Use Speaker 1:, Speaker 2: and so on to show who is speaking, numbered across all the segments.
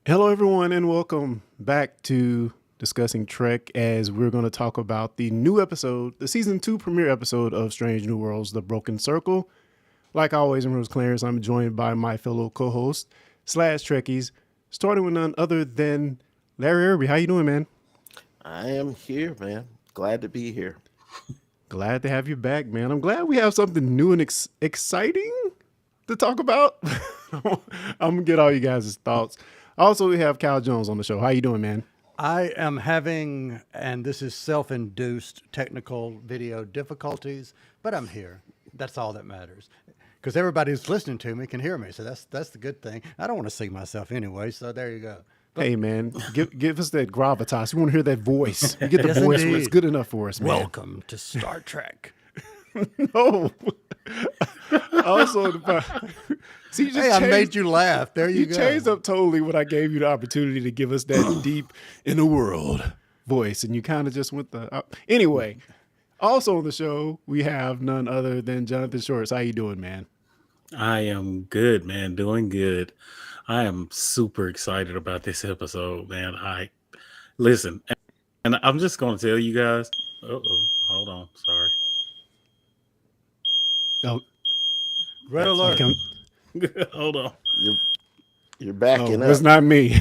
Speaker 1: Hello, everyone, and welcome back to Discussing Trek as we're going to talk about the new episode, the season 2 premiere episode of Strange New Worlds, The Broken Circle. Like always, I'm Rose Clarence. I'm joined by my fellow co-host slash Trekkies, starting with none other than Larry Irby. How you doing, man?
Speaker 2: I am here, man. Glad to be here.
Speaker 1: Glad to have you back, man. I'm glad we have something new and exciting to talk about. I'm going to get all you guys' thoughts. Also, we have Cal Jones on the show. How you doing, man?
Speaker 3: I am having, and this is self-induced technical video difficulties, but I'm here. That's all that matters. Because everybody who's listening to me can hear me, so that's the good thing. I don't want to see myself anyway, so there you go.
Speaker 1: Hey, man, give us that gravitas. We want to hear that voice. You get the
Speaker 3: Yes,
Speaker 1: voice where it's
Speaker 3: indeed.
Speaker 1: good enough for us, man.
Speaker 3: Welcome to Star Trek.
Speaker 1: No. Also, see, you just
Speaker 3: Hey, I
Speaker 1: changed,
Speaker 3: made you laugh. There you
Speaker 1: you
Speaker 3: go.
Speaker 1: changed up totally when I gave you the opportunity to give us that deep in the world voice, and you kind of just went the anyway. Also on the show, we have none other than Jonathan Shorts. How you doing, man?
Speaker 4: I am good, man. Doing good. I am super excited about this episode, man. I listen, and I'm just going to tell you guys. Hold on. Sorry.
Speaker 1: Oh,
Speaker 3: Red
Speaker 1: you
Speaker 3: alert.
Speaker 1: come,
Speaker 4: Hold on.
Speaker 2: You're you're
Speaker 1: oh,
Speaker 2: backing
Speaker 1: it's
Speaker 2: up.
Speaker 1: not me.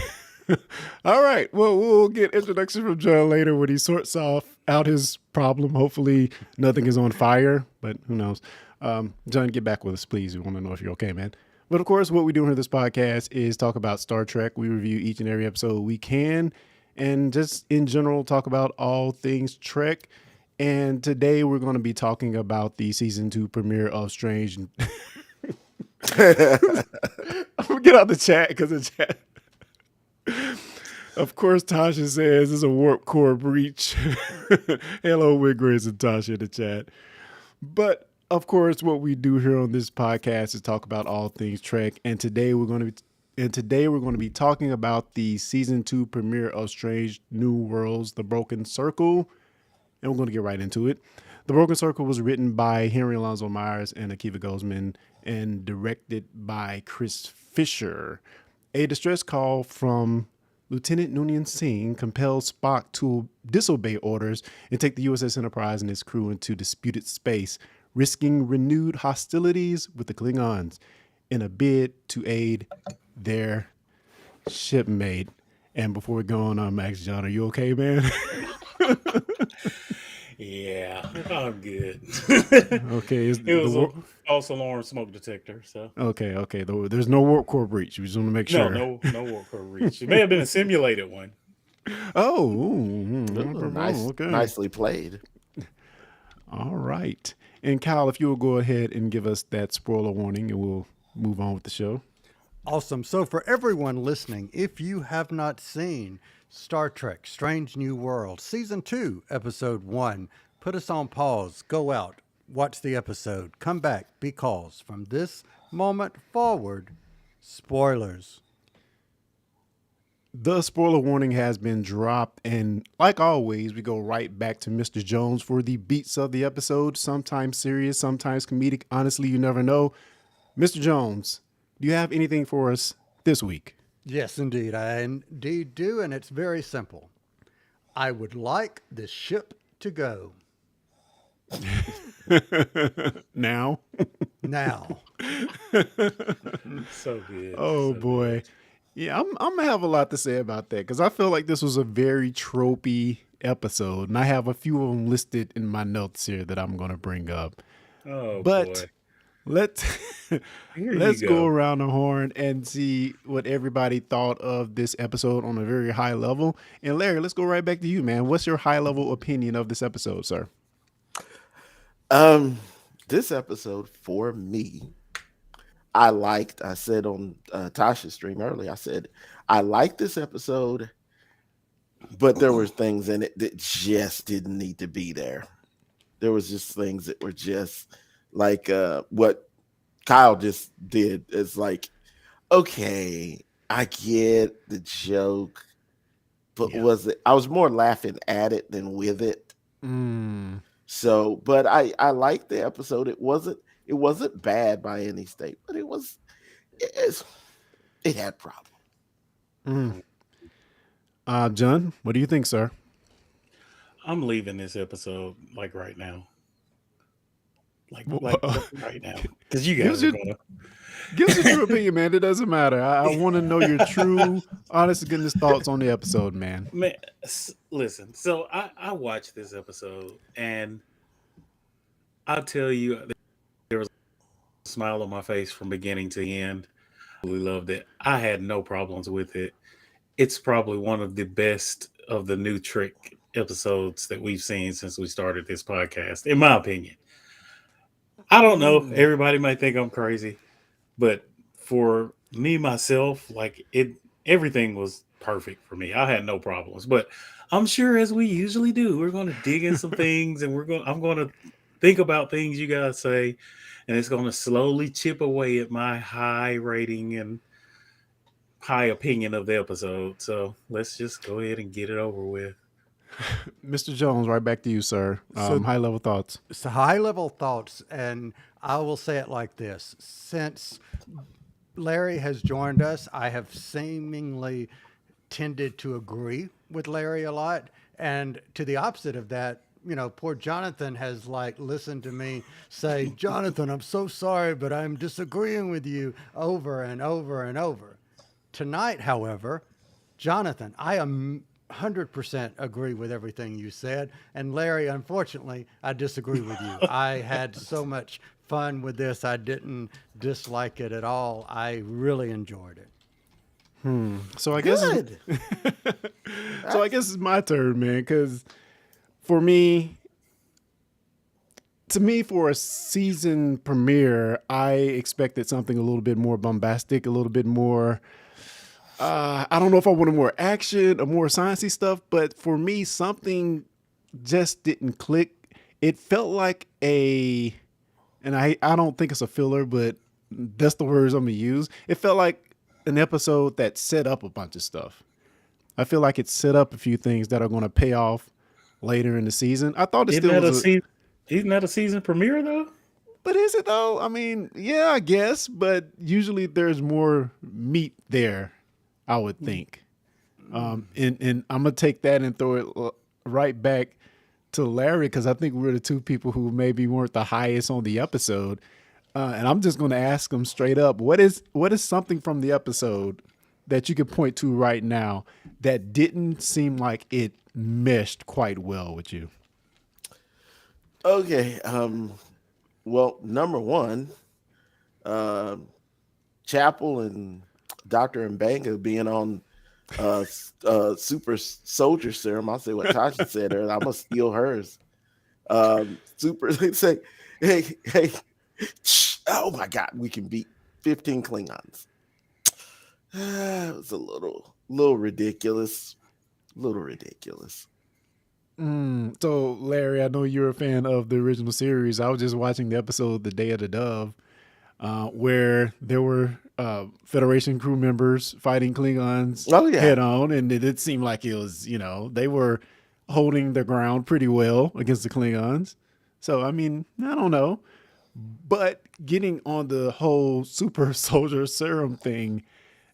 Speaker 1: All right. Well, we'll get introduction from John later when he sorts out his problem. Hopefully, nothing is on fire, but who knows? John, get back with us, please. We want to know if you're okay, man. But of course, what we do here in this podcast is talk about Star Trek. We review each and every episode we can, and just in general, talk about all things Trek. And today we're going to be talking about the season 2 premiere of Strange. I'm gonna get out the chat because the chat. Of course, Tasha says it's a warp core breach. Hello, Wiggrace and Tasha in the chat. But of course, what we do here on this podcast is talk about all things Trek. Today we're going to be talking about the season 2 premiere of Strange New Worlds: The Broken Circle, and we're going to get right into it. The Broken Circle was written by Henry Alonzo Myers and Akiva Goldsman and directed by Chris Fisher. A distress call from Lieutenant Noonien-Singh compels Spock to disobey orders and take the U.S.S. Enterprise and its crew into disputed space, risking renewed hostilities with the Klingons in a bid to aid their shipmate. And before we go on, Max John, are you okay, man?
Speaker 4: Yeah, I'm good.
Speaker 1: Okay,
Speaker 4: It was a false alarm smoke detector. So
Speaker 1: okay. There's no warp core breach. We just want to make sure.
Speaker 4: no work or reach. It may have been a simulated one.
Speaker 1: Oh,
Speaker 2: Ooh,
Speaker 1: okay.
Speaker 2: nicely played.
Speaker 1: All right. And Kyle, if you will go ahead and give us that spoiler warning, and we'll move on with the show.
Speaker 3: Awesome. So for everyone listening, if you have not seen Star Trek Strange New World, Season 2, Episode 1, put us on pause, go out, watch the episode, come back, because from this moment forward, spoilers.
Speaker 1: The spoiler warning has been dropped, and like always, we go right back to Mr. Jones for the beats of the episode, sometimes serious, sometimes comedic. Honestly, you never know. Mr. Jones, do you have anything for us this week?
Speaker 3: Yes, indeed. I indeed do, and it's very simple. I would like this ship to go.
Speaker 1: Now?
Speaker 3: Now.
Speaker 4: So good.
Speaker 1: Oh,
Speaker 4: So
Speaker 1: boy.
Speaker 4: good.
Speaker 1: Yeah, I'm going to have a lot to say about that because I feel like this was a very tropey episode, and I have a few of them listed in my notes here that I'm going to bring up.
Speaker 4: Oh
Speaker 1: But
Speaker 4: boy.
Speaker 1: let's
Speaker 4: Here
Speaker 1: let's
Speaker 4: you
Speaker 1: go
Speaker 4: go.
Speaker 1: around the horn and see what everybody thought of this episode on a very high level. And Larry, let's go right back to you, man. What's your high level opinion of this episode, sir?
Speaker 2: Um, this episode for me, I said on Tasha's stream earlier, I said I liked this episode, but there were things in it that just didn't need to be there. There was just things that were just like what Kyle just did. It's like, okay, I get the joke, but
Speaker 1: Yeah.
Speaker 2: was it? I was more laughing at it than with it.
Speaker 1: Mm,
Speaker 2: So, but I liked the episode. It wasn't bad by any state, but it had problems.
Speaker 1: Mm. John, what do you think, sir?
Speaker 4: I'm leaving this episode like right now, like right now, because you
Speaker 1: Give
Speaker 4: guys
Speaker 1: us
Speaker 4: are
Speaker 1: your
Speaker 4: gonna.
Speaker 1: give us your true opinion, man. It doesn't matter. I want to know your true, honest to goodness thoughts on the episode, man.
Speaker 4: Man, listen. So I watched this episode, and I'll tell you, there was a smile on my face from beginning to end. Really loved it. I had no problems with it. It's probably one of the best of the new Trick episodes that we've seen since we started this podcast, in my opinion. I don't know.
Speaker 1: Mm.
Speaker 4: Everybody might think I'm crazy, but for me myself, like everything was perfect for me. I had no problems. But I'm sure, as we usually do, we're going to dig in some things, and I'm going to think about things you guys say, and it's going to slowly chip away at my high rating and high opinion of the episode. So let's just go ahead and get it over with.
Speaker 1: Mr. Jones, right back to you, sir.
Speaker 3: So,
Speaker 1: High level thoughts.
Speaker 3: so high level thoughts, and I will say it like this: since Larry has joined us, I have seemingly tended to agree with Larry a lot. And to the opposite of that, poor Jonathan has like listened to me say, Jonathan, I'm so sorry, but I'm disagreeing with you over and over and over. Tonight, however, Jonathan, I am 100% agree with everything you said. And Larry, unfortunately, I disagree with you. I had so much fun with this. I didn't dislike it at all. I really enjoyed it.
Speaker 1: So I guess
Speaker 2: Good.
Speaker 1: so I guess it's my turn, man. Because for me, to me, for a season premiere, I expected something a little bit more bombastic, a little bit more. I don't know if I wanted more action or more sciencey stuff, but for me, something just didn't click. It felt like and I don't think it's a filler, but that's the words I'm gonna use. It felt like an episode that set up a bunch of stuff. I feel like it set up a few things that are going to pay off later in the season. I thought it
Speaker 4: Isn't
Speaker 1: still
Speaker 4: that
Speaker 1: was
Speaker 4: a season? Isn't that a season premiere though?
Speaker 1: but is it though? I mean, yeah, I guess, but usually there's more meat there, I would think. And I'm gonna take that and throw it right back to Larry because I think we're the two people who maybe weren't the highest on the episode. And I'm just going to ask him straight up, what is something from the episode that you could point to right now that didn't seem like it meshed quite well with you?
Speaker 2: Okay. Well, number one, Chapel and Dr. Mbanga being on super soldier serum. I'll say what Tasha said earlier. I'm gonna steal hers. Super say, hey, oh my god, we can beat 15 Klingons. It was a little ridiculous. Little ridiculous.
Speaker 1: So, Larry, I know you're a fan of the original series. I was just watching the episode "The Day of the Dove," where there were Federation crew members fighting Klingons
Speaker 2: Oh yeah.
Speaker 1: head on, and it did seem like it was, they were holding their ground pretty well against the Klingons. So, I mean, I don't know. But getting on the whole super soldier serum thing,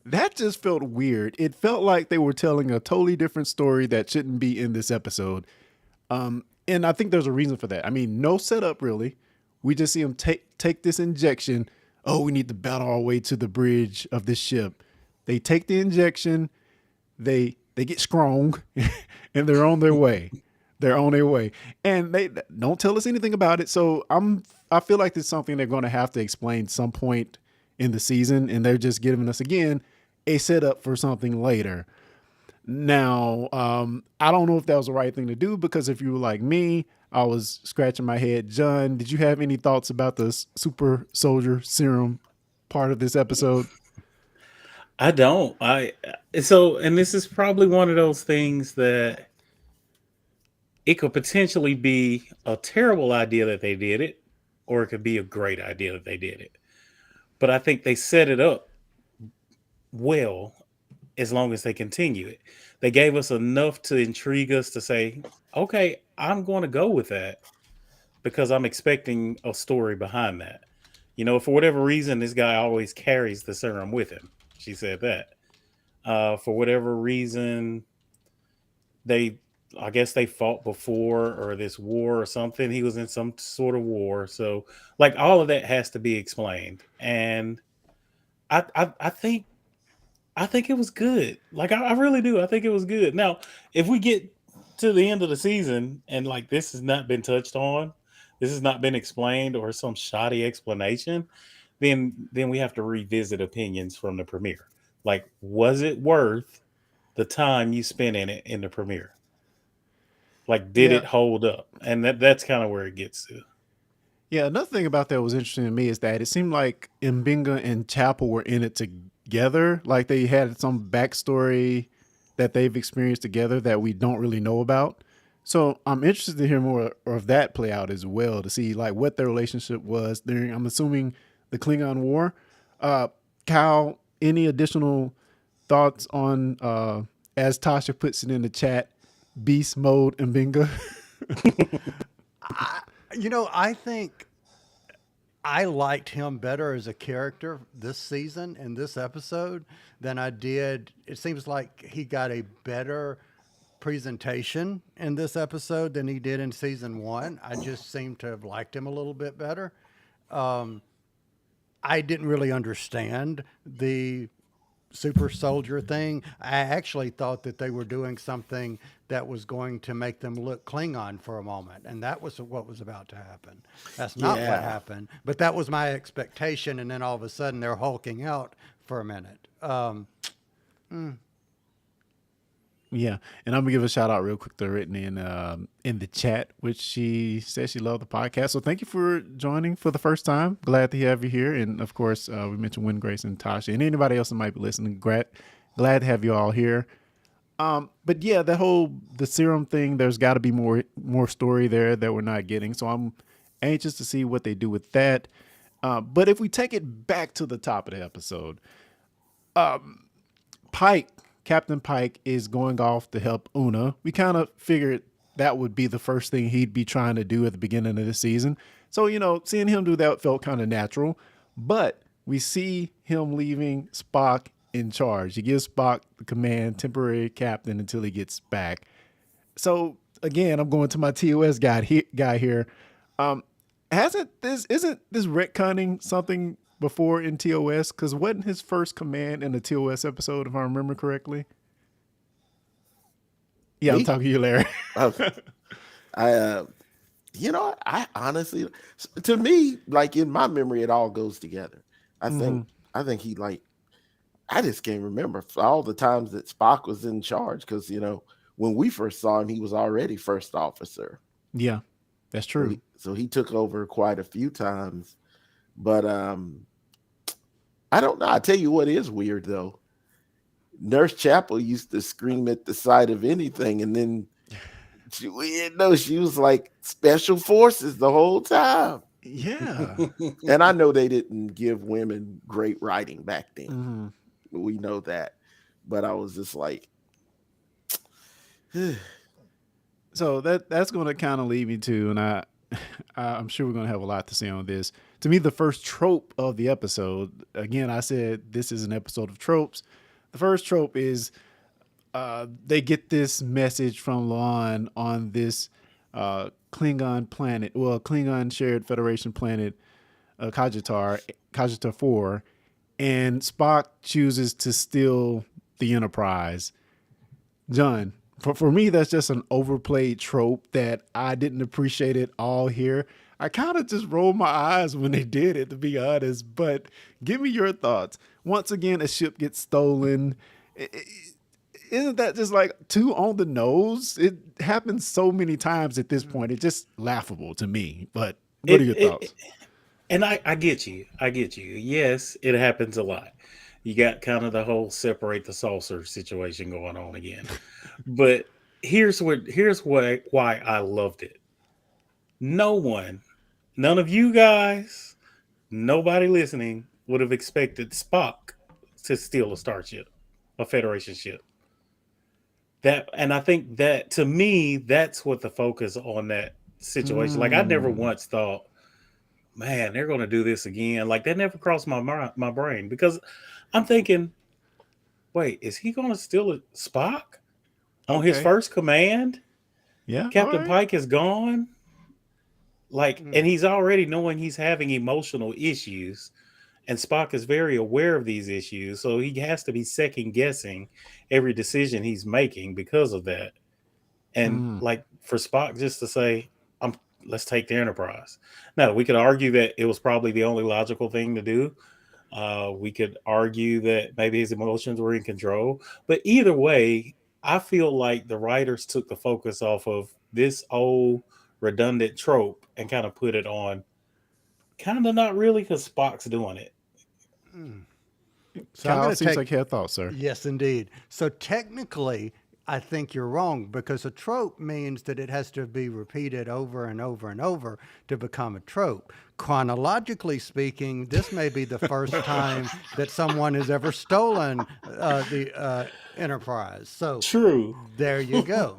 Speaker 1: that just felt weird. It felt like they were telling a totally different story that shouldn't be in this episode. And I think there's a reason for that. I mean, no setup really. We just see them take this injection. Oh, we need to battle our way to the bridge of this ship. They take the injection. They get strong, and they're on their way. They're on their way, and they don't tell us anything about it. So I feel like it's something they're going to have to explain some point in the season, and they're just giving us again a setup for something later. Now, I don't know if that was the right thing to do because if you were like me, I was scratching my head. John, did you have any thoughts about the super soldier serum part of this episode?
Speaker 4: I don't. And this is probably one of those things that it could potentially be a terrible idea that they did it, or it could be a great idea that they did it. But I think they set it up well as long as they continue it. They gave us enough to intrigue us to say, okay, I'm going to go with that because I'm expecting a story behind that. For whatever reason, this guy always carries the serum with him. She said that. For whatever reason, they, I guess they fought before or this war or something. He was in some sort of war. So, like, all of that has to be explained. And I think it was good. Like I really do. I think it was good. Now, if we get to the end of the season and like this has not been touched on, this has not been explained or some shoddy explanation, then we have to revisit opinions from the premiere. Like, was it worth the time you spent in it in the premiere? Like, did
Speaker 1: Yeah.
Speaker 4: it hold up? And that's kind of where it gets to.
Speaker 1: Yeah, another thing about that was interesting to me is that it seemed like Mbinga and Chapel were in it together. Like they had some backstory that they've experienced together that we don't really know about. So I'm interested to hear more of that play out as well to see like what their relationship was during, I'm assuming, the Klingon War. Uh, Kyle, any additional thoughts on, as Tasha puts it in the chat, beast mode Mbinga?
Speaker 3: I think I liked him better as a character this season in this episode than I did. It seems like he got a better presentation in this episode than he did in season one. I just seem to have liked him a little bit better. I didn't really understand the super soldier thing. I actually thought that they were doing something that was going to make them look Klingon for a moment, and that was what was about to happen. That's not what
Speaker 2: Yeah.
Speaker 3: happened, but that was my expectation. And then all of a sudden, they're hulking out for a minute.
Speaker 1: Yeah, and I'm gonna give a shout out real quick to written in the chat, which she says she loved the podcast. So thank you for joining for the first time. Glad to have you here, and of course, we mentioned Win Grace and Tasha, and anybody else that might be listening. Glad to have you all here. But yeah, the serum thing. There's got to be more story there that we're not getting. So I'm anxious to see what they do with that. But if we take it back to the top of the episode, Pike, Captain Pike, is going off to help Una. We kind of figured that would be the first thing he'd be trying to do at the beginning of the season. So, seeing him do that felt kind of natural. But we see him leaving Spock in charge. He gives Spock the command, temporary captain, until he gets back. So, again, I'm going to my TOS guy here. Um, isn't this retconning something before in TOS? Because wasn't his first command in the TOS episode, if I remember correctly? Yeah, I'm
Speaker 2: Me?
Speaker 1: talking to you, Larry.
Speaker 2: Okay. I honestly, to me, like in my memory, it all goes together. I think, I think he like, I just can't remember all the times that Spock was in charge because when we first saw him, he was already first officer.
Speaker 1: Yeah, that's
Speaker 2: So
Speaker 1: true.
Speaker 2: he took over quite a few times. But I don't know. I tell you what is weird though. Nurse Chapel used to scream at the sight of anything, and then she was like special forces the whole time.
Speaker 1: Yeah.
Speaker 2: And I know they didn't give women great writing back then.
Speaker 1: hmm
Speaker 2: We know that. But I was just like,
Speaker 1: So that's going to kind of lead me to, and I'm sure we're going to have a lot to say on this. To me, the first trope of the episode. Again, I said this is an episode of tropes. The first trope is they get this message from Lon on this Klingon planet, well, Klingon shared Federation planet, Kajitar 4, and Spock chooses to steal the Enterprise. John, for me, that's just an overplayed trope that I didn't appreciate it all here. I kind of just rolled my eyes when they did it, to be honest. But give me your thoughts. Once again, a ship gets stolen. Isn't that just like too on the nose? It happens so many times at this point. It's just laughable to me. But what are your thoughts?
Speaker 4: And I get you. I get you. Yes, it happens a lot. You got kind of the whole separate the saucer situation going on again. But here's why I loved it. No one, none of you guys, nobody listening would have expected Spock to steal a starship, a Federation ship. That, and I think that to me, that's what the focus on that situation. Like I never
Speaker 1: Mm,
Speaker 4: once thought, man, they're going to do this again. Like that never crossed my brain because I'm thinking, wait, is he going to steal a Spock on his
Speaker 1: Okay.
Speaker 4: first command?
Speaker 1: Yeah. All
Speaker 4: Captain
Speaker 1: right.
Speaker 4: Pike is gone. Like, and
Speaker 3: Mm.
Speaker 4: he's already knowing he's having emotional issues, and Spock is very aware of these issues, so he has to be second guessing every decision he's making because of that. And
Speaker 1: Mm.
Speaker 4: like for Spock just to say, "I'm let's take the Enterprise." Now we could argue that it was probably the only logical thing to do. We could argue that maybe his emotions were in control, but either way, I feel like the writers took the focus off of this old redundant trope and kind of put it on kind of not really because Spock's doing it.
Speaker 3: Mm. So I'm
Speaker 1: Kyle,
Speaker 3: going to
Speaker 1: seems
Speaker 3: take.
Speaker 1: like you had thoughts, sir.
Speaker 3: Yes, indeed. So technically, I think you're wrong because a trope means that it has to be repeated over and over and over to become a trope. Chronologically speaking, this may be the first time that someone has ever stolen the Enterprise. So
Speaker 4: True.
Speaker 3: there you go.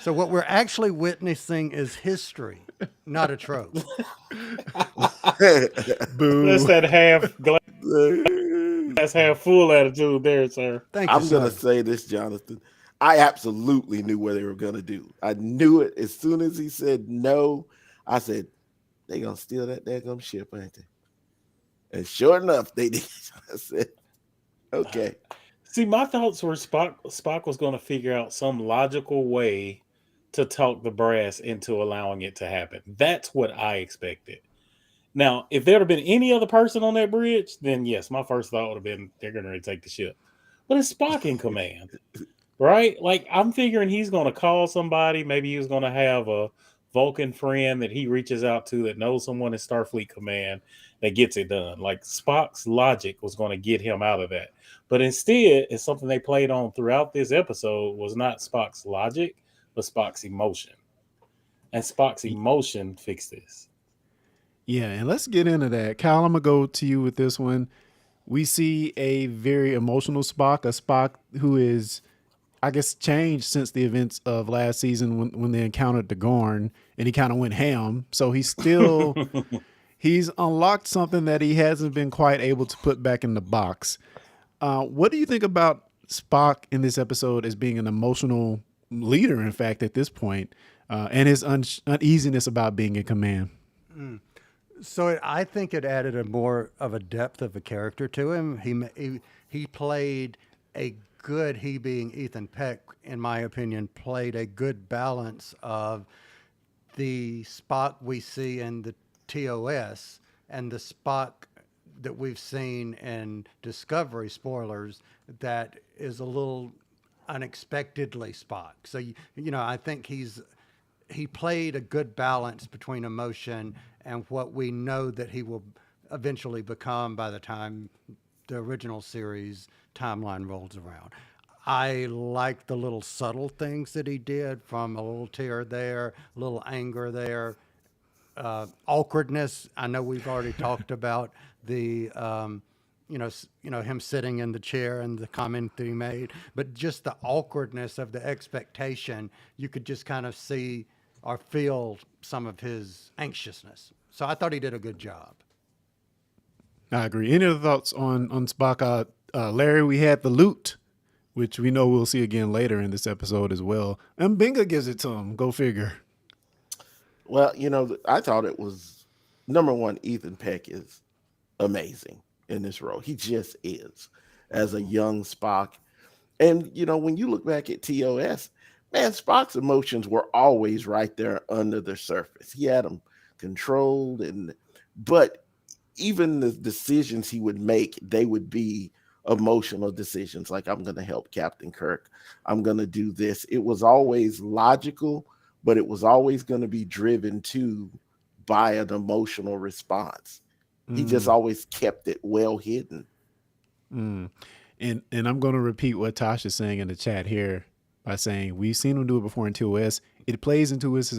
Speaker 3: So what we're actually witnessing is history, not a trope.
Speaker 4: That's
Speaker 1: Boo.
Speaker 4: that half glass half full attitude there, sir.
Speaker 3: Thank you,
Speaker 2: I'm gonna
Speaker 3: sir.
Speaker 2: say this, Jonathan. I absolutely knew what they were gonna do. I knew it as soon as he said no. I said they gonna steal that daggum ship, ain't they? And sure enough, they did. I said, okay.
Speaker 4: See, my thoughts were Spock was going to figure out some logical way to talk the brass into allowing it to happen. That's what I expected. Now, if there had been any other person on that bridge, then yes, my first thought would have been they're going to take the ship. But it's Spock in command, right? Like I'm figuring he's going to call somebody. Maybe he was going to have a Vulcan friend that he reaches out to that knows someone in Starfleet command that gets it done. Like Spock's logic was going to get him out of that. But instead, it's something they played on throughout this episode was not Spock's logic, but Spock's emotion. And Spock's emotion fixed this.
Speaker 1: Yeah, and let's get into that. Kyle, I'm gonna go to you with this one. We see a very emotional Spock, a Spock who is, I guess, changed since the events of last season when they encountered the Gorn and he kind of went ham. So he's unlocked something that he hasn't been quite able to put back in the box. What do you think about Spock in this episode as being an emotional leader, in fact, at this point, and his uneasiness about being in command?
Speaker 3: So I think it added a more of a depth of a character to him. He played a good. He being Ethan Peck, in my opinion, played a good balance of the Spock we see in the TOS and the Spock that we've seen in Discovery. Spoilers, that is a little unexpectedly Spock. So I think he played a good balance between emotion and what we know that he will eventually become by the time the original series timeline rolls around. I like the little subtle things that he did, from a little tear there, a little anger there, awkwardness. I know we've already talked about the him sitting in the chair and the comment that he made, but just the awkwardness of the expectation, you could just kind of see or feel some of his anxiousness. So I thought he did a good job.
Speaker 1: I agree. Any other thoughts on Spock? Larry, we had the loot, which we know we'll see again later in this episode as well. And Binga gives it to him. Go figure.
Speaker 2: Well, I thought it was number one. Ethan Peck is amazing in this role. He just is as a young Spock. And when you look back at TOS, man, Spock's emotions were always right there under the surface. He had them controlled, but even the decisions he would make, they would be emotional decisions. Like, I'm going to help Captain Kirk. I'm going to do this. It was always logical, but it was always going to be driven too by an emotional response. He just always kept it well hidden.
Speaker 1: And I'm going to repeat what Tasha's saying in the chat here by saying we've seen him do it before in TOS. It plays into his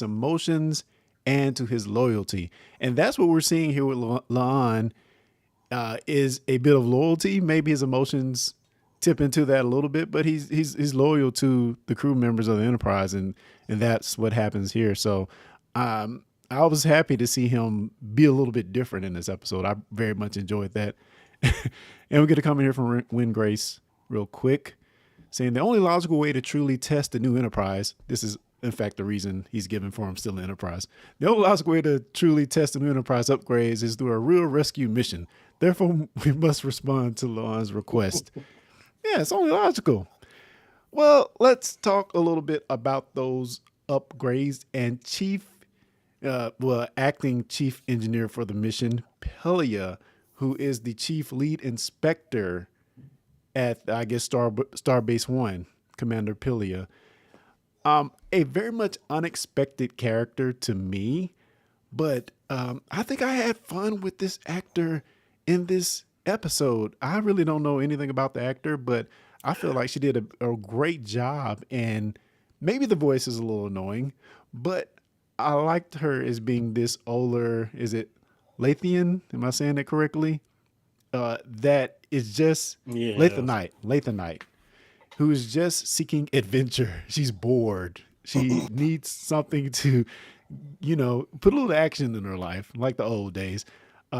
Speaker 1: emotions and to his loyalty, and that's what we're seeing here with La'an. Is a bit of loyalty. Maybe his emotions tip into that a little bit, but he's loyal to the crew members of the Enterprise, and that's what happens here. So I was happy to see him be a little bit different in this episode. I very much enjoyed that. And we get a comment here from Win Grace real quick, saying the only logical way to truly test the new Enterprise, this is in fact the reason he's given for him still in Enterprise. The only logical way to truly test the new Enterprise upgrades is through a real rescue mission. Therefore, we must respond to Lon's request. Yeah, it's only logical. Well, let's talk a little bit about those upgrades and acting chief engineer for the mission, Pelia, who is the chief lead inspector at, I guess, Starbase One, Commander Pelia. A very much unexpected character to me, but I think I had fun with this actor in this episode. I really don't know anything about the actor, but I feel like she did a great job. And maybe the voice is a little annoying, but I liked her as being this older. Is it Lathian? Am I saying it correctly? That is just
Speaker 4: Yeah.
Speaker 1: Lathanite, who is just seeking adventure. She's bored. She needs something to, put a little action in her life, like the old days.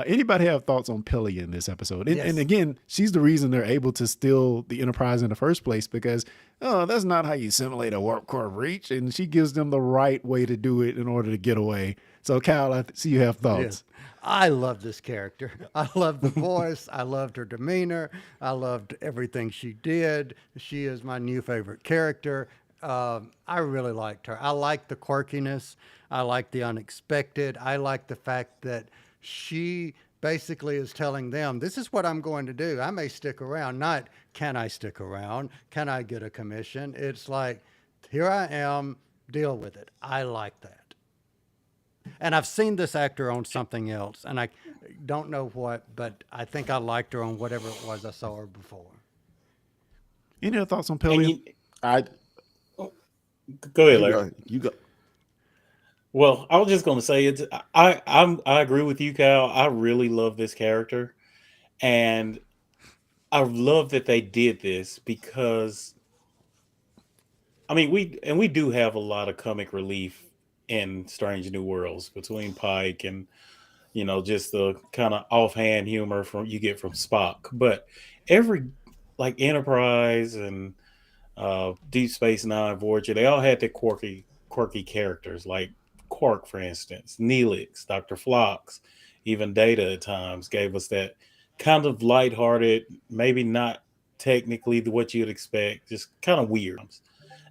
Speaker 1: Anybody have thoughts on Pelly in this episode? And,
Speaker 3: Yes.
Speaker 1: and again, she's the reason they're able to steal the Enterprise in the first place because, that's not how you simulate a warp core breach. And she gives them the right way to do it in order to get away. So, Kyle, I see you have thoughts.
Speaker 3: I love this character. I love the voice. I loved her demeanor. I loved everything she did. She is my new favorite character. I really liked her. I like the quirkiness. I like the unexpected. I like the fact that she basically is telling them, this is what I'm going to do. I may stick around. Not, can I stick around? Can I get a commission? It's like, here I am, deal with it. I like that. And I've seen this actor on something else, and I don't know what, but I think I liked her on whatever it was I saw her before.
Speaker 1: Any other thoughts on
Speaker 4: And
Speaker 1: Pelly?
Speaker 4: you
Speaker 2: I
Speaker 4: go ahead,
Speaker 2: you
Speaker 4: Larry.
Speaker 2: go. You go.
Speaker 4: Well, I was just going to say it's I agree with you, Cal. I really love this character, and I love that they did this because I mean we do have a lot of comic relief in Strange New Worlds between Pike and just the kind of offhand humor from you get from Spock, but every like Enterprise and Deep Space Nine, Voyager, they all had their quirky characters, like Quark, for instance, Neelix, Dr. Phlox, even Data at times gave us that kind of lighthearted, maybe not technically what you'd expect, just kind of weird.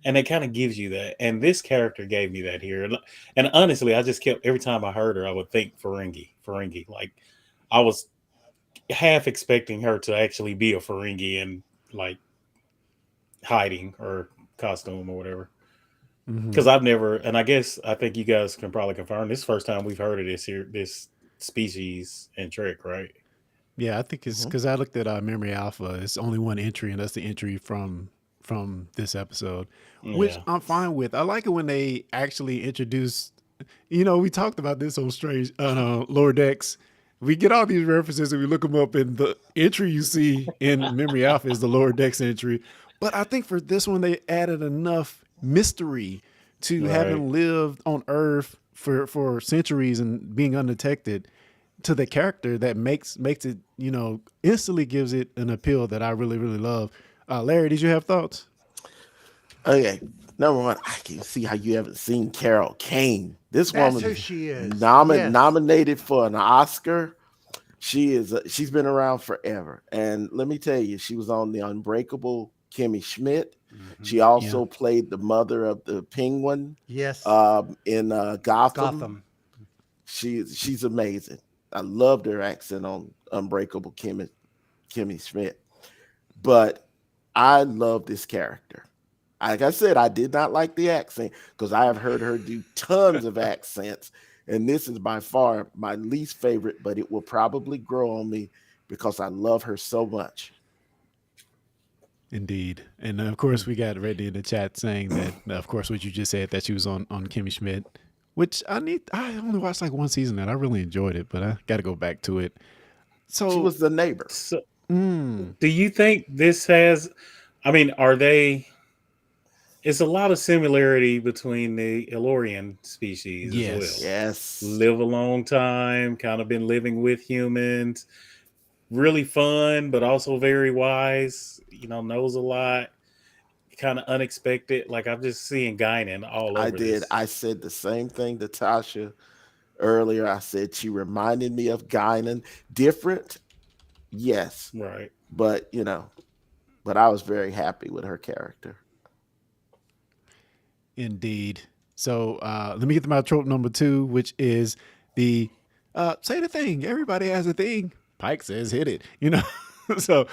Speaker 4: And it kind of gives you that. And this character gave me that here. And honestly, I just kept, every time I heard her, I would think Ferengi. Ferengi. Like, I was half expecting her to actually be a Ferengi and like hiding or costume or whatever. Because I've never, and I think you guys can probably confirm this is the first time we've heard of this species in Trek, right?
Speaker 1: Yeah, I think it's
Speaker 2: Mhm.
Speaker 1: because I looked at Memory Alpha. It's only one entry, and that's the entry from this episode, which
Speaker 4: Yeah.
Speaker 1: I'm fine with. I like it when they actually introduce. We talked about this on Strange Lower Decks. We get all these references and we look them up, and the entry you see in Memory Alpha is the Lower Decks entry. But I think for this one, they added enough mystery to
Speaker 4: Right.
Speaker 1: having lived on Earth for centuries and being undetected to the character that makes it instantly gives it an appeal that I really really love. Larry, did you have thoughts?
Speaker 2: Okay. Number one, I can see how you haven't seen Carol Kane. This
Speaker 3: That's
Speaker 2: woman
Speaker 3: who
Speaker 2: is
Speaker 3: she is. Yes.
Speaker 2: nominated for an Oscar. She's been around forever, and let me tell you, she was on the Unbreakable Kimmy Schmidt.
Speaker 3: Hmm.
Speaker 2: She
Speaker 1: Yeah.
Speaker 2: also played the mother of the Penguin
Speaker 3: Yes.
Speaker 2: in Gotham.
Speaker 3: Gotham.
Speaker 2: She's amazing. I loved her accent on Unbreakable Kimmy Schmidt, but I love this character. Like I said, I did not like the accent because I have heard her do tons of accents, and this is by far my least favorite. But it will probably grow on me because I love her so much.
Speaker 1: Indeed. And of course, we got Reddy in the chat saying that, of course, what you just said, that she was on Kimmy Schmidt, which I only watched like one season and I really enjoyed it, but I got to go back to it.
Speaker 2: She
Speaker 1: So,
Speaker 2: was the neighbor.
Speaker 4: So,
Speaker 1: mm,
Speaker 4: do you think this has? I mean, are they? It's a lot of similarity between the Ilorian species as well.
Speaker 1: yes.
Speaker 2: Yes.
Speaker 4: Live a long time, kind of been living with humans. really fun, but also very wise. Knows a lot. Kind of unexpected. Like I'm just seeing Guinan all
Speaker 2: I
Speaker 4: over
Speaker 2: did.
Speaker 4: this.
Speaker 2: I said the same thing to Tasha earlier. I said she reminded me of Guinan. Different, yes,
Speaker 4: Right.
Speaker 2: but but I was very happy with her character.
Speaker 1: Indeed. So let me get to my trope number 2, which is the say the thing. Everybody has a thing. Pike says hit it. So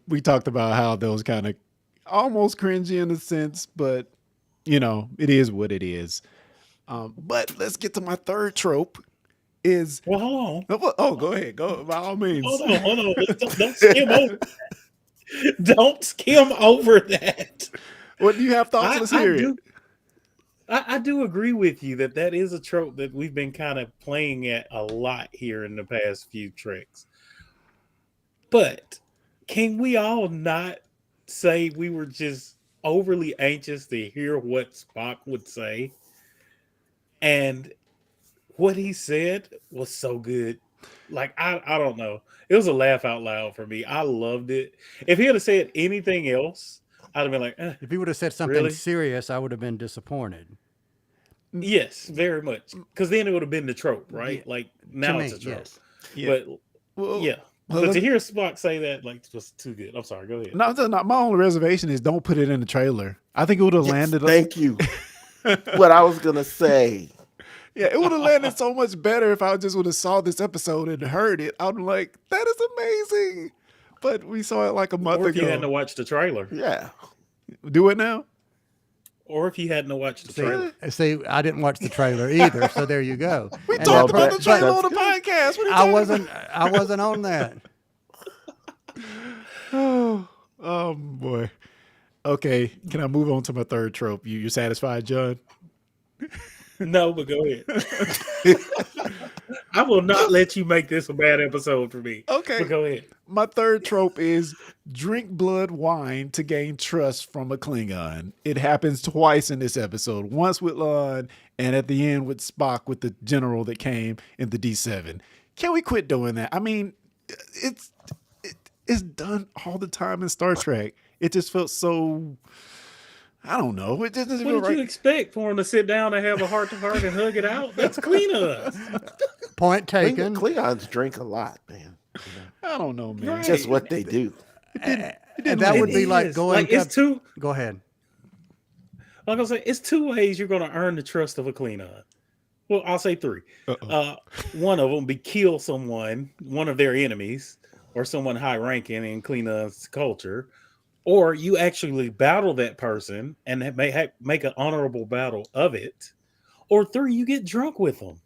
Speaker 1: we talked about how those kind of almost cringy in a sense, but it is what it is. But let's get to my third trope. Is
Speaker 4: Well, hold
Speaker 1: go ahead, go by all means.
Speaker 4: on. Hold on. Don't skim over. Don't skim over that.
Speaker 1: What do you have thoughts?
Speaker 4: I,
Speaker 1: Let's
Speaker 4: I
Speaker 1: hear it.
Speaker 4: do. I do agree with you that is a trope that we've been kind of playing at a lot here in the past few treks. But can we all not say we were just overly anxious to hear what Spock would say? And what he said was so good. Like, I don't know. It was a laugh out loud for me. I loved it. If he had said anything else, I'd have been like,
Speaker 3: If he would have said something
Speaker 4: really?
Speaker 3: serious, I would have been disappointed.
Speaker 4: Yes, very much. Because then it would have been the trope, right?
Speaker 3: Yeah.
Speaker 4: Like
Speaker 3: To
Speaker 4: now
Speaker 3: me,
Speaker 4: it's a trope.
Speaker 3: yes.
Speaker 1: Yeah.
Speaker 4: But
Speaker 1: Well,
Speaker 4: yeah.
Speaker 1: well,
Speaker 4: But
Speaker 1: let
Speaker 4: to
Speaker 1: me-
Speaker 4: hear Spock say that, like, was too good. I'm sorry. Go ahead.
Speaker 1: No, my only reservation is don't put it in the trailer. I think it would have
Speaker 2: Yes,
Speaker 1: landed.
Speaker 2: thank you. What I was gonna say.
Speaker 1: Yeah, it would have landed so much better if I just would have saw this episode and heard it. I'd be like, that is amazing. But we saw it like a month
Speaker 4: Or if you hadn't
Speaker 1: ago.
Speaker 4: watched the trailer.
Speaker 2: Yeah.
Speaker 1: Do it now?
Speaker 4: Or if you hadn't watched the trailer.
Speaker 3: See, I didn't watch the trailer either, so there you go.
Speaker 1: We
Speaker 3: And
Speaker 1: talked
Speaker 3: that-
Speaker 1: about the trailer
Speaker 2: that's
Speaker 1: on the
Speaker 2: good.
Speaker 1: podcast. What are you
Speaker 3: I
Speaker 1: talking
Speaker 3: wasn't on that.
Speaker 1: about? Oh, boy. Okay, can I move on to my third trope? You satisfied, John?
Speaker 4: No, but go ahead. I will not let you make this a bad episode for me.
Speaker 1: Okay.
Speaker 4: But go ahead.
Speaker 1: My third trope is drink blood wine to gain trust from a Klingon. It happens twice in this episode. Once with Lon, and at the end with Spock with the general that came in the D7. Can we quit doing that? I mean, it's done all the time in Star Trek. It just felt so, I don't know. It just doesn't
Speaker 4: What
Speaker 1: feel
Speaker 4: did
Speaker 1: right.
Speaker 4: you expect for him to sit down and have a heart to heart and hug it out? That's Klingons.
Speaker 3: Point taken.
Speaker 2: Klingons drink a lot, man.
Speaker 1: I don't know, man.
Speaker 4: Right.
Speaker 2: Just what they do.
Speaker 3: And that would be like
Speaker 4: is.
Speaker 3: going
Speaker 4: Like, it's two.
Speaker 3: Go ahead.
Speaker 4: Like I say, it's two ways you're going to earn the trust of a Klingon. Well, I'll say three. One of them be kill someone, one of their enemies, or someone high ranking in Klingons culture, or you actually battle that person and make an honorable battle of it, or three, you get drunk with them.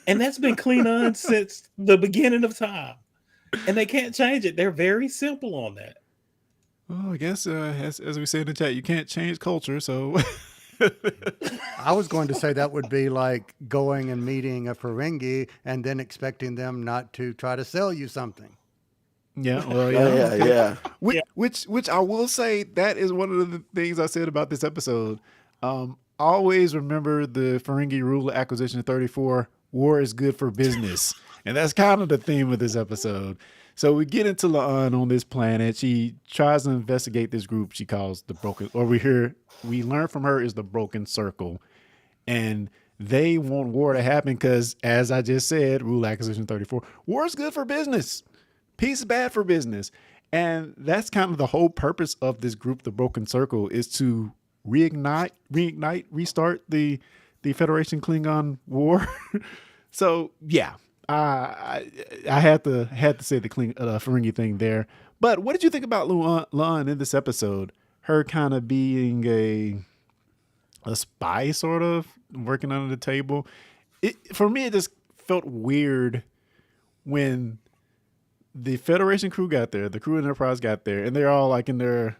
Speaker 4: And that's been Klingons since the beginning of time. And they can't change it. They're very simple on that.
Speaker 1: Well, I guess as we said in the chat, you can't change culture, so
Speaker 3: I was going to say that would be like going and meeting a Ferengi and then expecting them not to try to sell you something.
Speaker 1: yeah. Well, yeah.
Speaker 2: Yeah.
Speaker 1: Which I will say that is one of the things I said about this episode. Always remember the Ferengi rule of acquisition 34. War is good for business, and that's kind of the theme of this episode. So we get into La'an on this planet. She tries to investigate this group she calls the Broken, or we learn from her is the Broken Circle. And they want war to happen because, as I just said, Rule Acquisition 34, war is good for business. Peace is bad for business. And that's kind of the whole purpose of this group, the Broken Circle, is to restart the Federation Klingon War. So, yeah. I had to say the Ferengi thing there. But what did you think about Lon in this episode? Her kind of being a spy, sort of working under the table. For me, it just felt weird when the Federation crew got there, the crew and Enterprise got there, and they're all like in their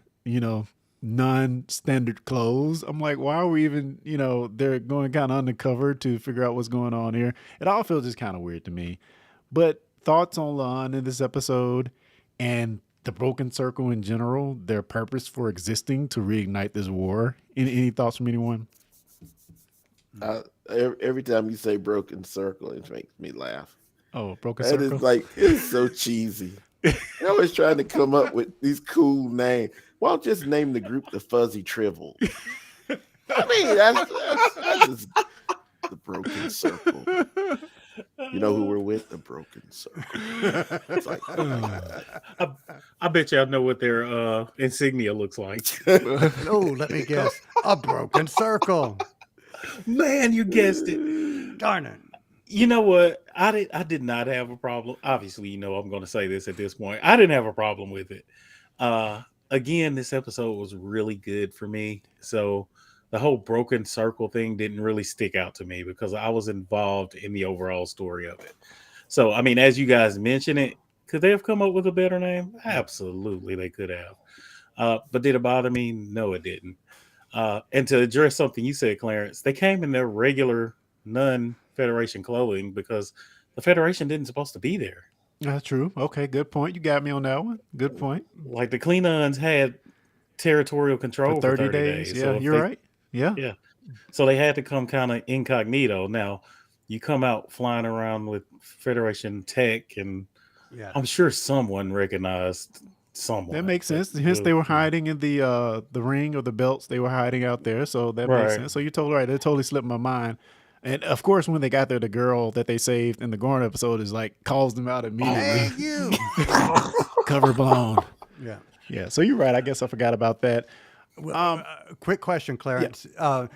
Speaker 1: non-standard clothes. I'm like, why are we even, they're going kind of undercover to figure out what's going on here. It all feels just kind of weird to me. But thoughts on Lon in this episode and the Broken Circle in general, their purpose for existing to reignite this war. Any thoughts from anyone?
Speaker 2: Every time you say Broken Circle, it makes me laugh.
Speaker 1: Oh, broken
Speaker 2: That is
Speaker 1: circle.
Speaker 2: like it's so cheesy. They're always trying to come up with these cool names. Why don't just name the group the Fuzzy Tribbles? I mean, that's just the broken circle. You know who we're with? The broken circle. It's like, oh my
Speaker 4: I bet y'all know what their insignia looks like.
Speaker 2: god.
Speaker 3: Oh, let me guess. A broken circle.
Speaker 4: Man, you guessed it.
Speaker 3: Darn it.
Speaker 4: You know what? I did not have a problem. Obviously, you know I'm going to say this at this point. I didn't have a problem with it. Uh Again, this episode was really good for me. So the whole broken circle thing didn't really stick out to me because I was involved in the overall story of it. So I mean, as you guys mentioned it, could they have come up with a better name? Absolutely, they could have. But did it bother me? No, it didn't. And to address something you said, Clarence, they came in their regular non-Federation clothing because the Federation didn't supposed to be there.
Speaker 1: That's true. Okay, good point. You got me on that one. Good point.
Speaker 4: Like the Klingons had territorial
Speaker 1: For
Speaker 4: control for
Speaker 1: 30
Speaker 4: 30
Speaker 1: days.
Speaker 4: days.
Speaker 1: Yeah,
Speaker 4: So if
Speaker 1: you're
Speaker 4: they,
Speaker 1: right. Yeah.
Speaker 4: yeah, so they had to come kind of incognito. Now you come out flying around with Federation tech, and
Speaker 3: Yeah.
Speaker 4: I'm sure someone recognized someone.
Speaker 1: That makes
Speaker 4: But,
Speaker 1: sense. Hence, they were
Speaker 4: yeah.
Speaker 1: hiding in the ring or the belts. They were hiding out there, so that makes
Speaker 4: Right.
Speaker 1: sense. So you're totally right. It totally slipped my mind. And of course, when they got there, the girl that they saved in the Gorn episode is like calls them out immediately,
Speaker 3: Hey, you.
Speaker 1: cover blown.
Speaker 3: Yeah.
Speaker 1: Yeah. So you're right. I guess I forgot about that.
Speaker 3: Well, quick question, Clarence.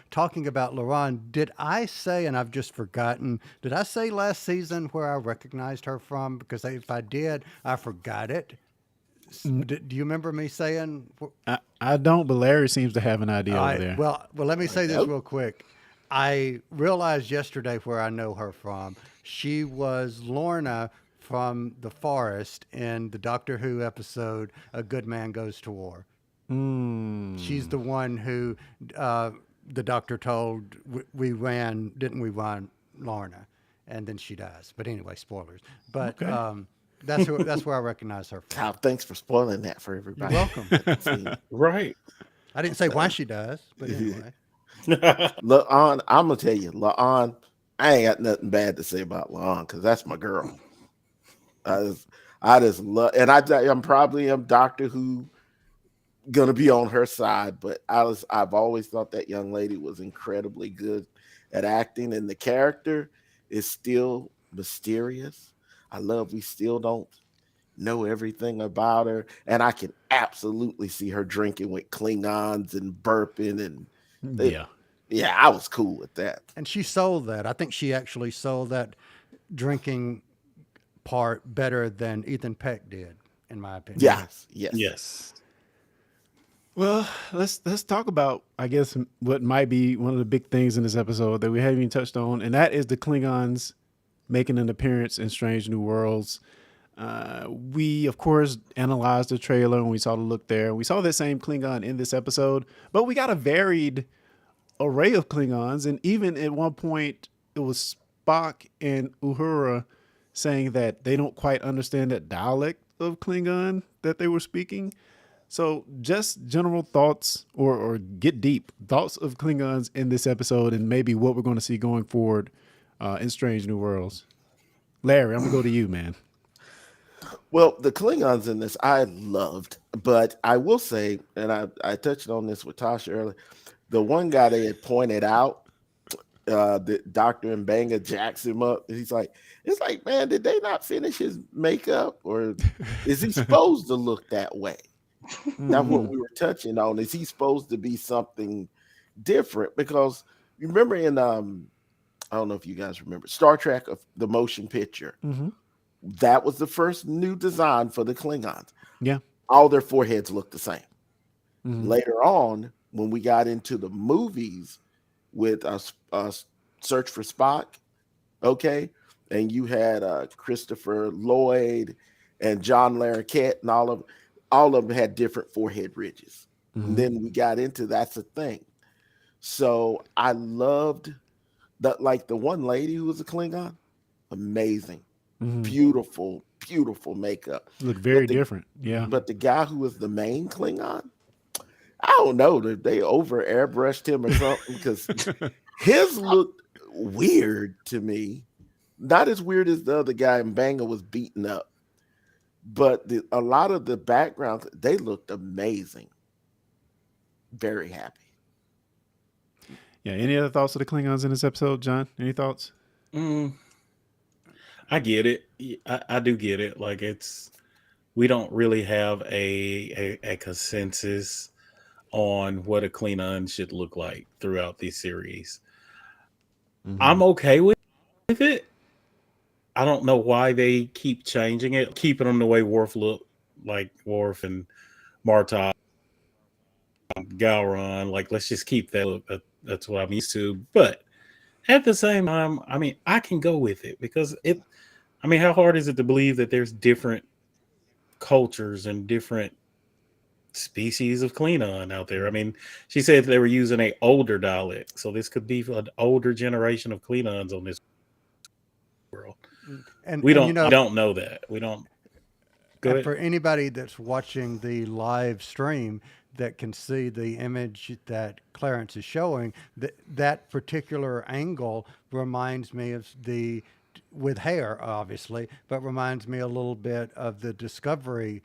Speaker 3: Talking about Lauren, did I say, and I've just forgotten, did I say last season where I recognized her from? Because if I did, I forgot it. Do you remember me saying?
Speaker 1: I don't, but Larry seems to have an idea over there.
Speaker 3: Well, let me say this
Speaker 2: Nope.
Speaker 3: real quick. I realized yesterday where I know her from. She was Lorna from the forest in the Doctor Who episode "A Good Man Goes to War." She's the one who the doctor told we ran, didn't we run Lorna, and then she dies. But anyway, spoilers. But
Speaker 1: Okay.
Speaker 3: that's where I recognize her from.
Speaker 2: Wow, thanks for spoiling that for everybody.
Speaker 3: You're welcome.
Speaker 2: See,
Speaker 4: Right.
Speaker 3: I didn't say why she dies, but anyway.
Speaker 2: La'an, I'm gonna tell you, La'an, I ain't got nothing bad to say about La'an because that's my girl. I just love, and I'm probably Doctor Who gonna be on her side, but I've always thought that young lady was incredibly good at acting, and the character is still mysterious. I love we still don't know everything about her, and I can absolutely see her drinking with Klingons and burping, and
Speaker 1: Yeah.
Speaker 2: yeah, I was cool with that.
Speaker 3: And she sold that. I think she actually sold that drinking part better than Ethan Peck did, in my opinion.
Speaker 2: Yes.
Speaker 4: Yes.
Speaker 1: Well, let's talk about, I guess, what might be one of the big things in this episode that we haven't even touched on, and that is the Klingons making an appearance in Strange New Worlds. We, of course, analyzed the trailer and we saw the look there. We saw the same Klingon in this episode, but we got a varied array of Klingons, and even at one point, it was Spock and Uhura saying that they don't quite understand that dialect of Klingon that they were speaking. So just general thoughts or get deep thoughts of Klingons in this episode and maybe what we're going to see going forward in Strange New Worlds. Larry, I'm going to go to you, man.
Speaker 2: Well, the Klingons in this I loved, but I will say, and I touched on this with Tasha earlier, the one guy they had pointed out, the Dr. Mbanga jacks him up. He's like, it's like, man, did they not finish his makeup, or is he supposed to look that way? That's what we were touching on. Is he supposed to be something different? Because you remember in I don't know if you guys remember Star Trek of the motion picture.
Speaker 1: Mm-hmm.
Speaker 2: That was the first new design for the Klingons.
Speaker 1: Yeah.
Speaker 2: All their foreheads looked the same.
Speaker 1: Mm-hmm.
Speaker 2: Later on, when we got into the movies with Search for Spock, okay, and you had Christopher Lloyd and John Larroquette, and all of them had different forehead ridges.
Speaker 1: Mm-hmm.
Speaker 2: And then we got into that's the thing. So I loved that, like the one lady who was a Klingon, amazing, beautiful makeup.
Speaker 1: Look very different. Yeah.
Speaker 2: But the guy who was the main Klingon, I don't know, they over airbrushed him or something because his looked weird to me. Not as weird as the other guy in Banga was beaten up, but a lot of the background, they looked amazing. Very happy.
Speaker 1: Yeah. Any other thoughts of the Klingons in this episode, John? Any thoughts?
Speaker 4: Mm, I get it. I do get it. Like we don't really have a consensus on what a Klingon should look like throughout this series.
Speaker 1: Mm-hmm.
Speaker 4: I'm okay with it. I don't know why they keep changing it, keeping them the way Worf look, like Worf and Martok, Gowron. Like, let's just keep that look. That's what I'm used to. But at the same time, I mean, I can go with it because it. I mean, how hard is it to believe that there's different cultures and different species of Klingon out there? I mean, she said they were using a older dialect, so this could be an older generation of Klingons on this world. We
Speaker 3: And
Speaker 4: don't know that. We don't. Go
Speaker 3: and
Speaker 4: ahead.
Speaker 3: for anybody that's watching the live stream that can see the image that Clarence is showing, that particular angle reminds me of the, with hair, obviously, but reminds me a little bit of the Discovery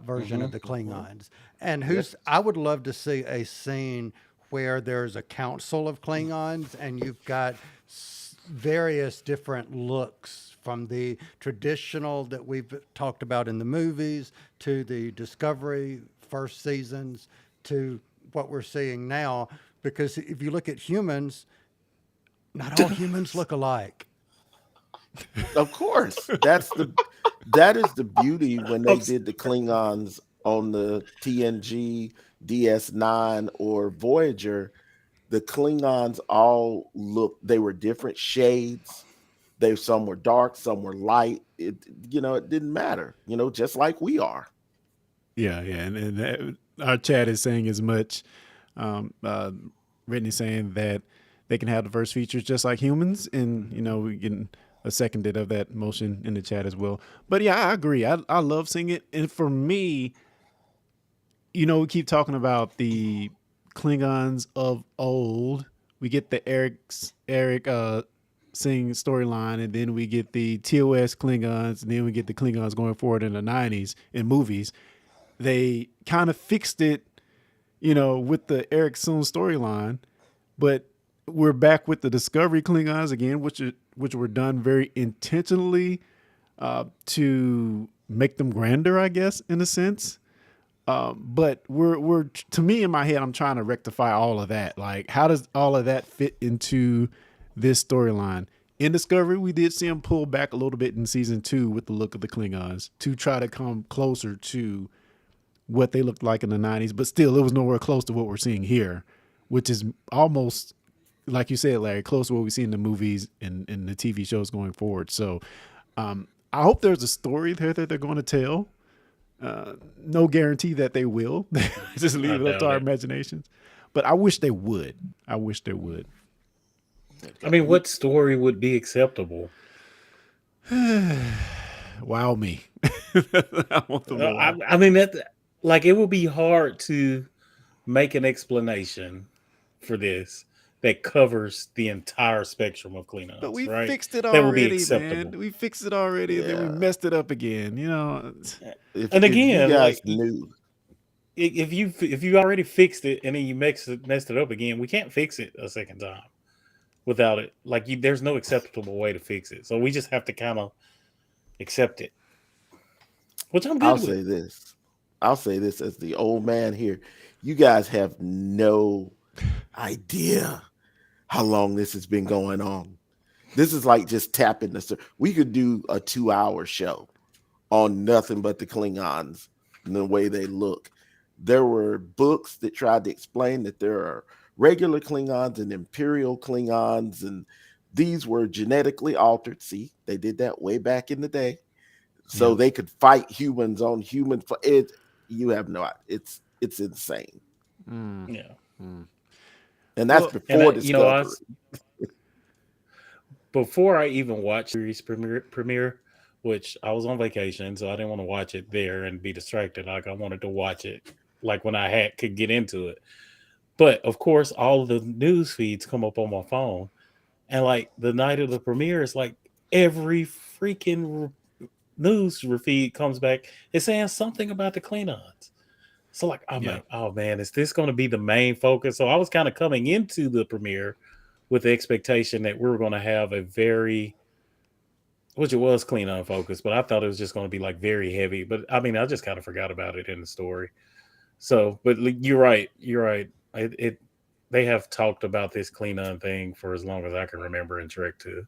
Speaker 3: version
Speaker 4: Mm-hmm.
Speaker 3: of the Klingons. And
Speaker 2: Yes.
Speaker 3: I would love to see a scene where there's a council of Klingons and you've got various different looks from the traditional that we've talked about in the movies to the Discovery first seasons to what we're seeing now. Because if you look at humans, not all humans look alike.
Speaker 2: Of course. That is the beauty when they did the Klingons on the TNG, DS9, or Voyager. The Klingons all they were different shades. Some were dark, some were light. It didn't matter, just like we are.
Speaker 1: Yeah, yeah, and our chat is saying as much. Brittany saying that they can have diverse features just like humans, and we getting a seconded of that motion in the chat as well. But yeah, I agree. I love seeing it, and for me, we keep talking about the Klingons of old. We get the Eric Singh storyline, and then we get the TOS Klingons, and then we get the Klingons going forward in the '90s in movies. They kind of fixed it, with the Eric Soon storyline, but we're back with the Discovery Klingons again, which were done very intentionally to make them grander, I guess, in a sense. But we're to me in my head, I'm trying to rectify all of that. Like, how does all of that fit into this storyline? In Discovery, we did see him pull back a little bit in season 2 with the look of the Klingons to try to come closer to what they looked like in the '90s, but still, it was nowhere close to what we're seeing here, which is almost like you said, Larry, close to what we see in the movies and the TV shows going forward. So, I hope there's a story there that they're going to tell. No guarantee that they will. Just leave it up to our imaginations. But I wish they would. I wish they would.
Speaker 4: I mean, what story would be acceptable?
Speaker 1: Wow me. I want them to wow.
Speaker 4: I mean, like, it would be hard to make an explanation for this that covers the entire spectrum of Klingons.
Speaker 1: But we
Speaker 4: right?
Speaker 1: fixed it
Speaker 4: That would be
Speaker 1: already,
Speaker 4: acceptable.
Speaker 1: man. We fixed it already, and then we messed it up again.
Speaker 4: And again,
Speaker 2: you guys
Speaker 4: like,
Speaker 2: knew,
Speaker 4: if you already fixed it and then you messed it up again, we can't fix it a second time without it. Like, there's no acceptable way to fix it, so we just have to kind of accept it, which I'm good
Speaker 2: I'll
Speaker 4: with.
Speaker 2: say this. I'll say this as the old man here. You guys have no idea how long this has been going on. This is like just tapping we could do a 2-hour show on nothing but the Klingons and the way they look. There were books that tried to explain that there are regular Klingons and Imperial Klingons, and these were genetically altered. See, they did that way back in the day, so they could fight humans on human. You have no idea. It's insane.
Speaker 4: Yeah.
Speaker 2: And that's before Discovery.
Speaker 4: Before I even watched series premiere, which I was on vacation, so I didn't want to watch it there and be distracted. Like, I wanted to watch it like when I could get into it. But of course, all of the news feeds come up on my phone, and like the night of the premiere, it's like every freaking news feed comes back. It's saying something about the Klingons. So like, I'm
Speaker 1: Yeah.
Speaker 4: like, oh man, is this going to be the main focus? So I was kind of coming into the premiere with the expectation that we were going to have a very, which it was Klingon focus, but I thought it was just going to be like very heavy. But I mean, I just kind of forgot about it in the story. So, but you're right, you're right. It they have talked about this Klingon thing for as long as I can remember in Trek 2.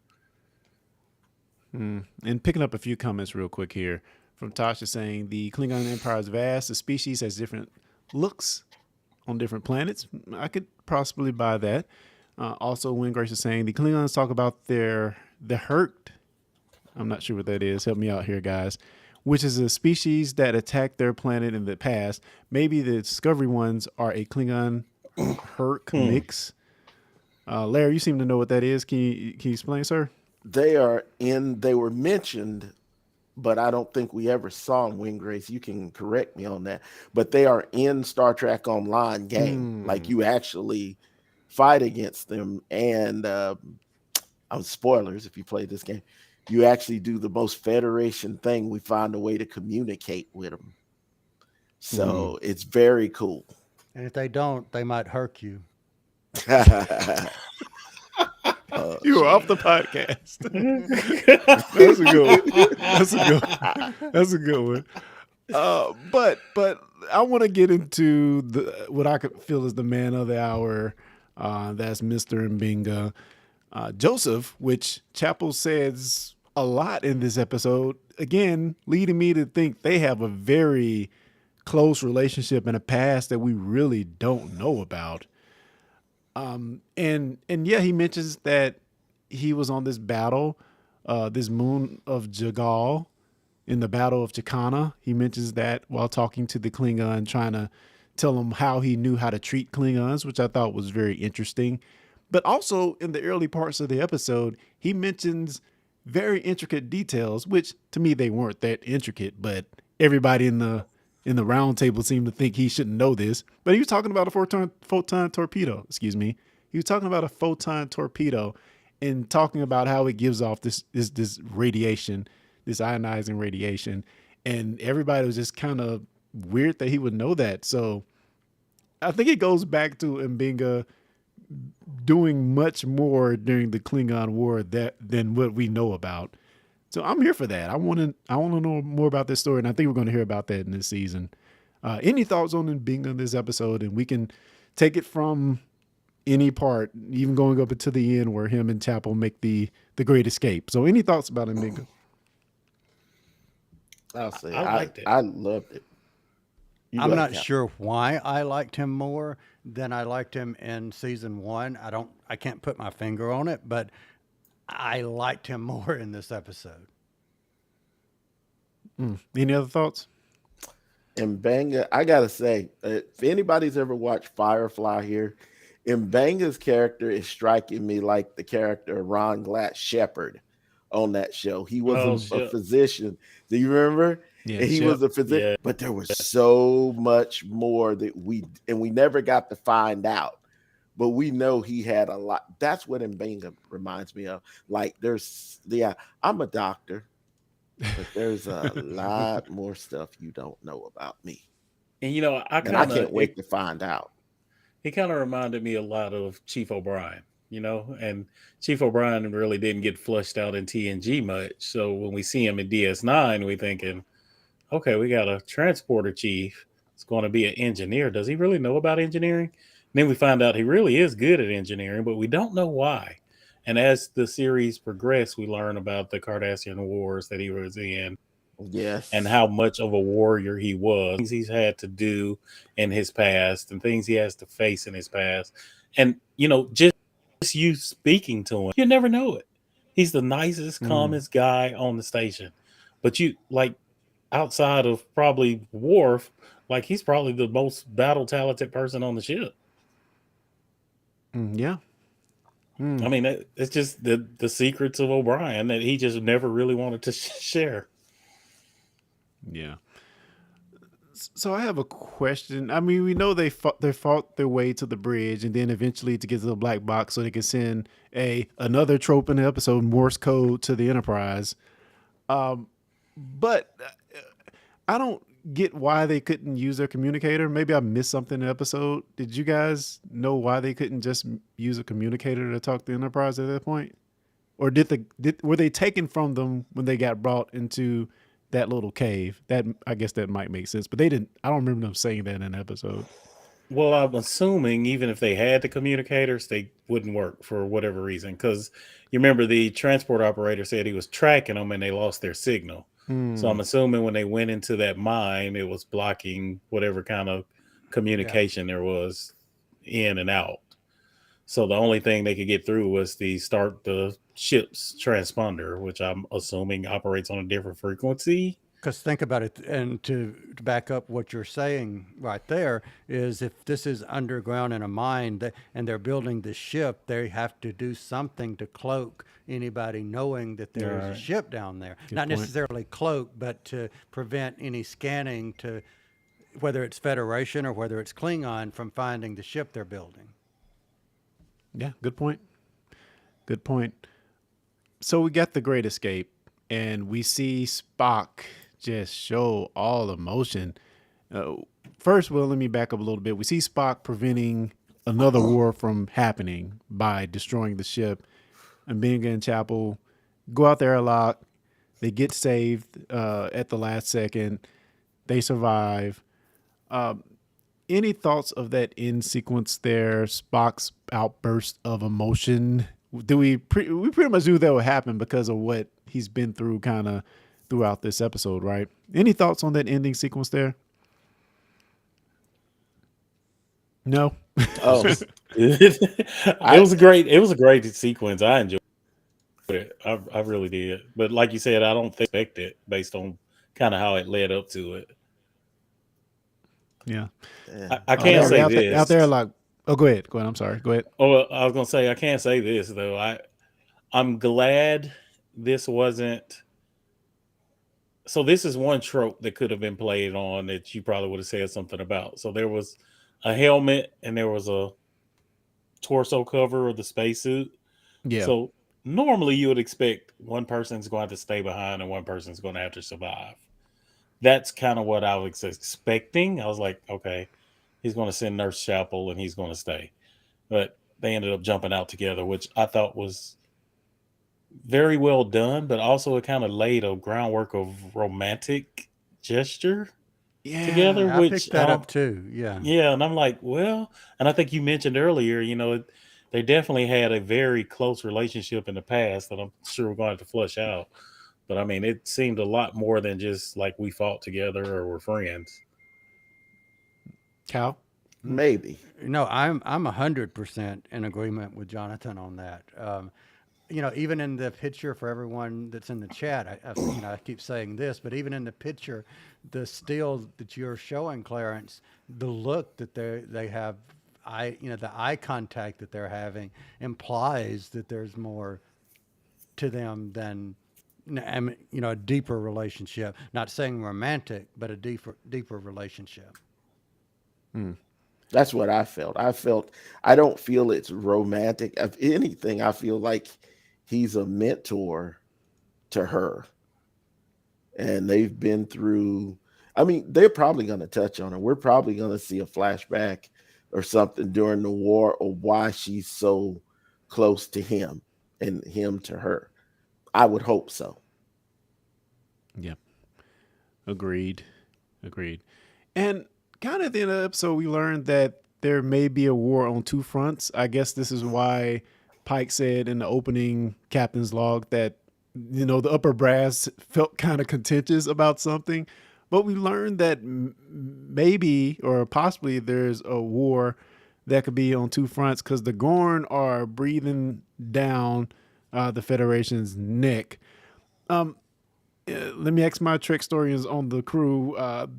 Speaker 1: And picking up a few comments real quick here from Tasha saying the Klingon Empire is vast. The species has different looks on different planets. I could possibly buy that. Also, Windgrace is saying the Klingons talk about the hurt. I'm not sure what that is. Help me out here, guys. Which is a species that attacked their planet in the past. Maybe the Discovery ones are a Klingon Herc mix. Larry, you seem to know what that is. Can you explain, sir?
Speaker 2: They were mentioned, but I don't think we ever saw them, Winggrace. You can correct me on that. But they are in Star Trek Online game. Like you actually fight against them. And spoilers if you play this game. You actually do the most Federation thing. We find a way to communicate with them. So it's very cool.
Speaker 3: And if they don't, they might hurt you.
Speaker 1: You were off the podcast. That's a good one. That's a good one. But I want to get into what I could feel is the man of the hour. That's Mr. Mbinga. Joseph, which Chapel says a lot in this episode, again, leading me to think they have a very close relationship and a past that we really don't know about. And yeah, he mentions that he was on this battle, this moon of Jagal, in the Battle of Chakana. He mentions that while talking to the Klingon, trying to tell him how he knew how to treat Klingons, which I thought was very interesting. But also in the early parts of the episode, he mentions very intricate details, which to me they weren't that intricate, but everybody in the round table seemed to think he shouldn't know this. But he was talking about a photon torpedo. Excuse me. He was talking about a photon torpedo and talking about how it gives off this radiation, this ionizing radiation. And everybody was just kind of weird that he would know that. So I think it goes back to Mbinga doing much more during the Klingon War than what we know about. So I'm here for that. I want to know more about this story, and I think we're going to hear about that in this season. Any thoughts on Mbinga in this episode? And we can take it from any part, even going up to the end where him and Chapel make the great escape. So any thoughts about Mbinga?
Speaker 2: I'll say
Speaker 4: I liked it.
Speaker 2: I loved it.
Speaker 3: I'm not sure why I liked him more than I liked him in season 1. I can't put my finger on it, but I liked him more in this episode.
Speaker 1: Any other thoughts?
Speaker 2: Mbanga, I gotta say, if anybody's ever watched Firefly here, Mbanga's character is striking me like the character Ron Glass Shepherd on that show. He was a physician. Do you remember?
Speaker 1: Yeah,
Speaker 2: and he was a physician, but there was so much more that we never got to find out. But we know he had a lot. That's what Mbanga reminds me of. Like I'm a doctor, but there's a lot more stuff you don't know about me.
Speaker 4: And I
Speaker 2: can't wait to find out.
Speaker 4: He kind of reminded me a lot of Chief O'Brien, and Chief O'Brien really didn't get flushed out in TNG much. So when we see him in DS9, we're thinking, okay, we got a transporter chief. It's going to be an engineer. Does he really know about engineering? And then we find out he really is good at engineering, but we don't know why. And as the series progressed, we learn about the Cardassian Wars that he was in.
Speaker 2: Yes.
Speaker 4: And how much of a warrior he was, things he's had to do in his past and things he has to face in his past. And, just you speaking to him, you never know it. He's the nicest, calmest guy on the station. But outside of probably Worf, he's probably the most battle talented person on the ship.
Speaker 1: Yeah.
Speaker 4: I mean, it's just the secrets of O'Brien that he just never really wanted to share.
Speaker 1: Yeah. So I have a question. I mean, we know they fought their way to the bridge, and then eventually to get to the black box, so they can send another trope in the episode, Morse code, to the Enterprise. But I don't get why they couldn't use their communicator. Maybe I missed something in the episode. Did you guys know why they couldn't just use a communicator to talk to the Enterprise at that point? Or were they taken from them when they got brought into that little cave? That, I guess that might make sense, but they didn't. I don't remember them saying that in the episode.
Speaker 4: Well, I'm assuming even if they had the communicators, they wouldn't work for whatever reason. Because you remember the transport operator said he was tracking them and they lost their signal. So I'm assuming when they went into that mine, it was blocking whatever kind of communication there was in and out. So the only thing they could get through was start the ship's transponder, which I'm assuming operates on a different frequency.
Speaker 3: Because think about it, and to back up what you're saying right there is, if this is underground in a mine and they're building the ship, they have to do something to cloak anybody knowing that there is a ship down there. Not
Speaker 1: point.
Speaker 3: necessarily cloak, but to prevent any scanning, to whether it's Federation or whether it's Klingon, from finding the ship they're building.
Speaker 1: Yeah, good point. Good point. So we got the Great Escape, and we see Spock just show all emotion. First, well, let me back up a little bit. We see Spock preventing another war from happening by destroying the ship, and Benga and Chapel go out there a lot. They get saved at the last second. They survive. Any thoughts of that end sequence there? Spock's outburst of emotion. Do we pretty much knew that would happen because of what he's been through kind of throughout this episode, right? Any thoughts on that ending sequence there? No.
Speaker 2: Oh,
Speaker 4: It was a great sequence. I enjoyed it. I really did. But like you said, I don't expect it based on kind of how it led up to it.
Speaker 1: Yeah.
Speaker 2: yeah.
Speaker 4: I can't say
Speaker 1: out
Speaker 4: this.
Speaker 1: out there like, oh, go ahead. I'm sorry. Go ahead.
Speaker 4: Oh, I was gonna say I can't say this though. I'm glad this wasn't. So this is one trope that could have been played on that you probably would have said something about. So there was a helmet and there was a torso cover of the spacesuit.
Speaker 1: Yeah.
Speaker 4: So normally you would expect one person's going to have to stay behind and one person's going to have to survive. That's kind of what I was expecting. I was like, okay, he's going to send Nurse Chapel and he's going to stay. But they ended up jumping out together, which I thought was very well done, but also it kind of laid a groundwork of romantic gesture together,
Speaker 3: I
Speaker 4: which
Speaker 3: picked that up too. Yeah.
Speaker 4: yeah, and I'm like, well, and I think you mentioned earlier, they definitely had a very close relationship in the past that I'm sure we're going to have to flush out. But I mean, it seemed a lot more than just like we fought together or we're friends.
Speaker 1: Cal?
Speaker 2: Maybe.
Speaker 3: No, I'm 100% in agreement with Jonathan on that. Even in the picture, for everyone that's in the chat, I keep saying this, but even in the picture, the still that you're showing, Clarence, the look that they have, the eye contact that they're having implies that there's more to them than, a deeper relationship. Not saying romantic, but a deeper relationship.
Speaker 2: That's what I felt. I don't feel it's romantic. If anything, I feel like he's a mentor to her. And they've been through, I mean, they're probably going to touch on it. We're probably going to see a flashback or something during the war of why she's so close to him and him to her. I would hope so.
Speaker 1: Yeah. Agreed. And kind of at the end of the episode, we learned that there may be a war on two fronts. I guess this is why Pike said in the opening captain's log that, the upper brass felt kind of contentious about something. But we learned that maybe or possibly there's a war that could be on two fronts because the Gorn are breathing down the Federation's neck. Let me ask my Trek historians on the crew.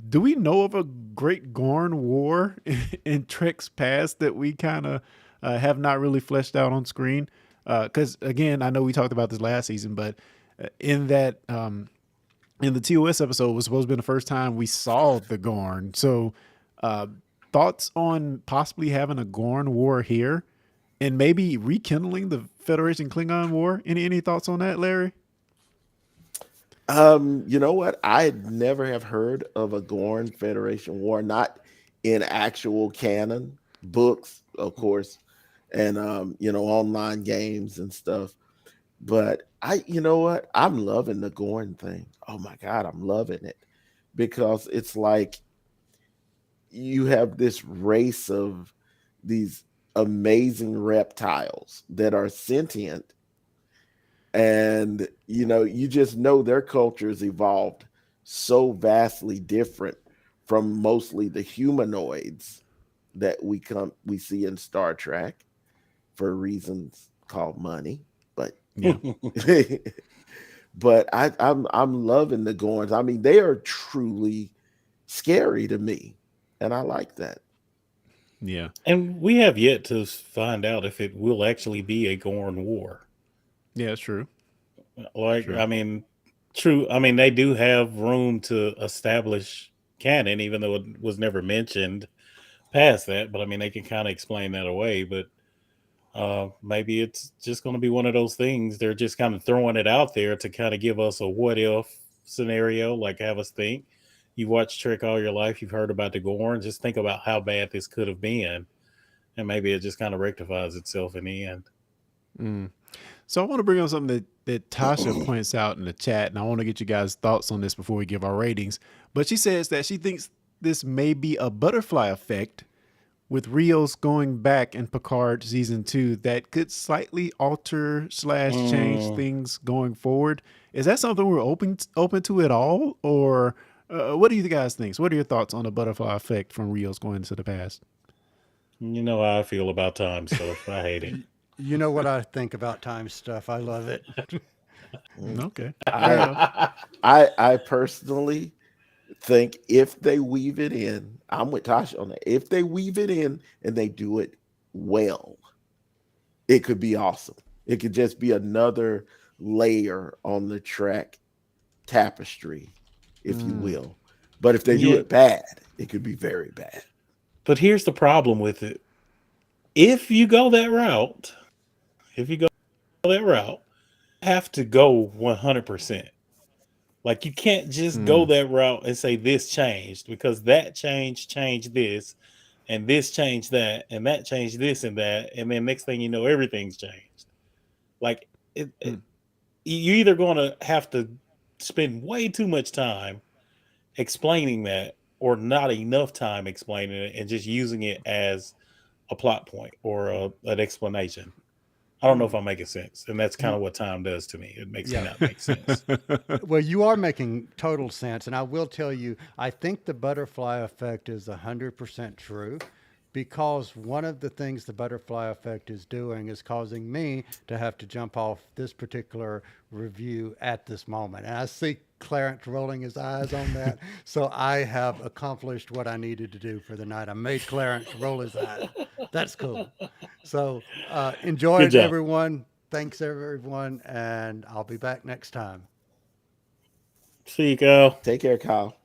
Speaker 1: Do we know of a great Gorn war in Trek's past that we kind of have not really fleshed out on screen? Because, again, I know we talked about this last season, but in that in the TOS episode was supposed to be the first time we saw the Gorn. So, uh, thoughts on possibly having a Gorn war here, and maybe rekindling the Federation Klingon war? Any thoughts on that, Larry?
Speaker 2: You know what? I never have heard of a Gorn Federation war, not in actual canon books, of course, and online games and stuff. But you know what? I'm loving the Gorn thing. Oh my God, I'm loving it because it's like you have this race of these amazing reptiles that are sentient, and you just know their cultures evolved so vastly different from mostly the humanoids that we see in Star Trek for reasons called money. But
Speaker 1: Yeah.
Speaker 2: but I'm loving the Gorns. I mean, they are truly scary to me, and I like that.
Speaker 1: Yeah.
Speaker 4: And we have yet to find out if it will actually be a Gorn war.
Speaker 1: Yeah, it's true.
Speaker 4: Like,
Speaker 1: True.
Speaker 4: I mean, true. I mean, they do have room to establish canon, even though it was never mentioned past that. But I mean, they can kind of explain that away. But maybe it's just going to be one of those things. They're just kind of throwing it out there to kind of give us a what if scenario, like have us think. You watched Trek all your life, you've heard about the Gorn. Just think about how bad this could have been, and maybe it just kind of rectifies itself in the end.
Speaker 1: Mm. So I want to bring up something that Tasha points out in the chat, and I want to get you guys' thoughts on this before we give our ratings. But she says that she thinks this may be a butterfly effect with Rios going back in Picard season 2 that could slightly alter / change
Speaker 4: Mm,
Speaker 1: things going forward. Is that something we're open to at all, or what do you guys think? So what are your thoughts on the butterfly effect from Rios going into the past?
Speaker 4: you know how I feel about time stuff. I hate it.
Speaker 3: You know what I think about time stuff. I love it.
Speaker 2: Mm.
Speaker 1: Okay, fair
Speaker 2: I
Speaker 1: enough.
Speaker 2: I personally think if they weave it in, I'm with Tasha on that. If they weave it in and they do it well, it could be awesome. It could just be another layer on the Trek tapestry, if you
Speaker 1: Mm,
Speaker 2: will. But if they do
Speaker 4: Yeah,
Speaker 2: it bad, it could be very bad.
Speaker 4: but here's the problem with it. If you go that route, if you go that route, have to go 100%. Like you can't just go
Speaker 1: mm,
Speaker 4: that route and say this changed because that changed this, and this changed that, and that changed this and that, and then next thing you know, everything's changed. Like
Speaker 1: mm,
Speaker 4: you either going to have to spend way too much time explaining that, or not enough time explaining it, and just using it as a plot point or an explanation. I don't know if
Speaker 3: Hmm.
Speaker 4: I'm making sense, and that's kind
Speaker 3: You,
Speaker 4: of what time does to me. It makes me
Speaker 3: yeah.
Speaker 4: not make sense.
Speaker 3: Well, you are making total sense. And I will tell you, I think the butterfly effect is 100% true because one of the things the butterfly effect is doing is causing me to have to jump off this particular review at this moment. And I see Clarence rolling his eyes on that. So I have accomplished what I needed to do for the night. I made Clarence roll his eyes. That's cool. So enjoy
Speaker 4: Good
Speaker 3: it,
Speaker 4: job.
Speaker 3: everyone. Thanks, everyone. And I'll be back next time.
Speaker 4: See you, Kyle.
Speaker 2: Take care, Kyle.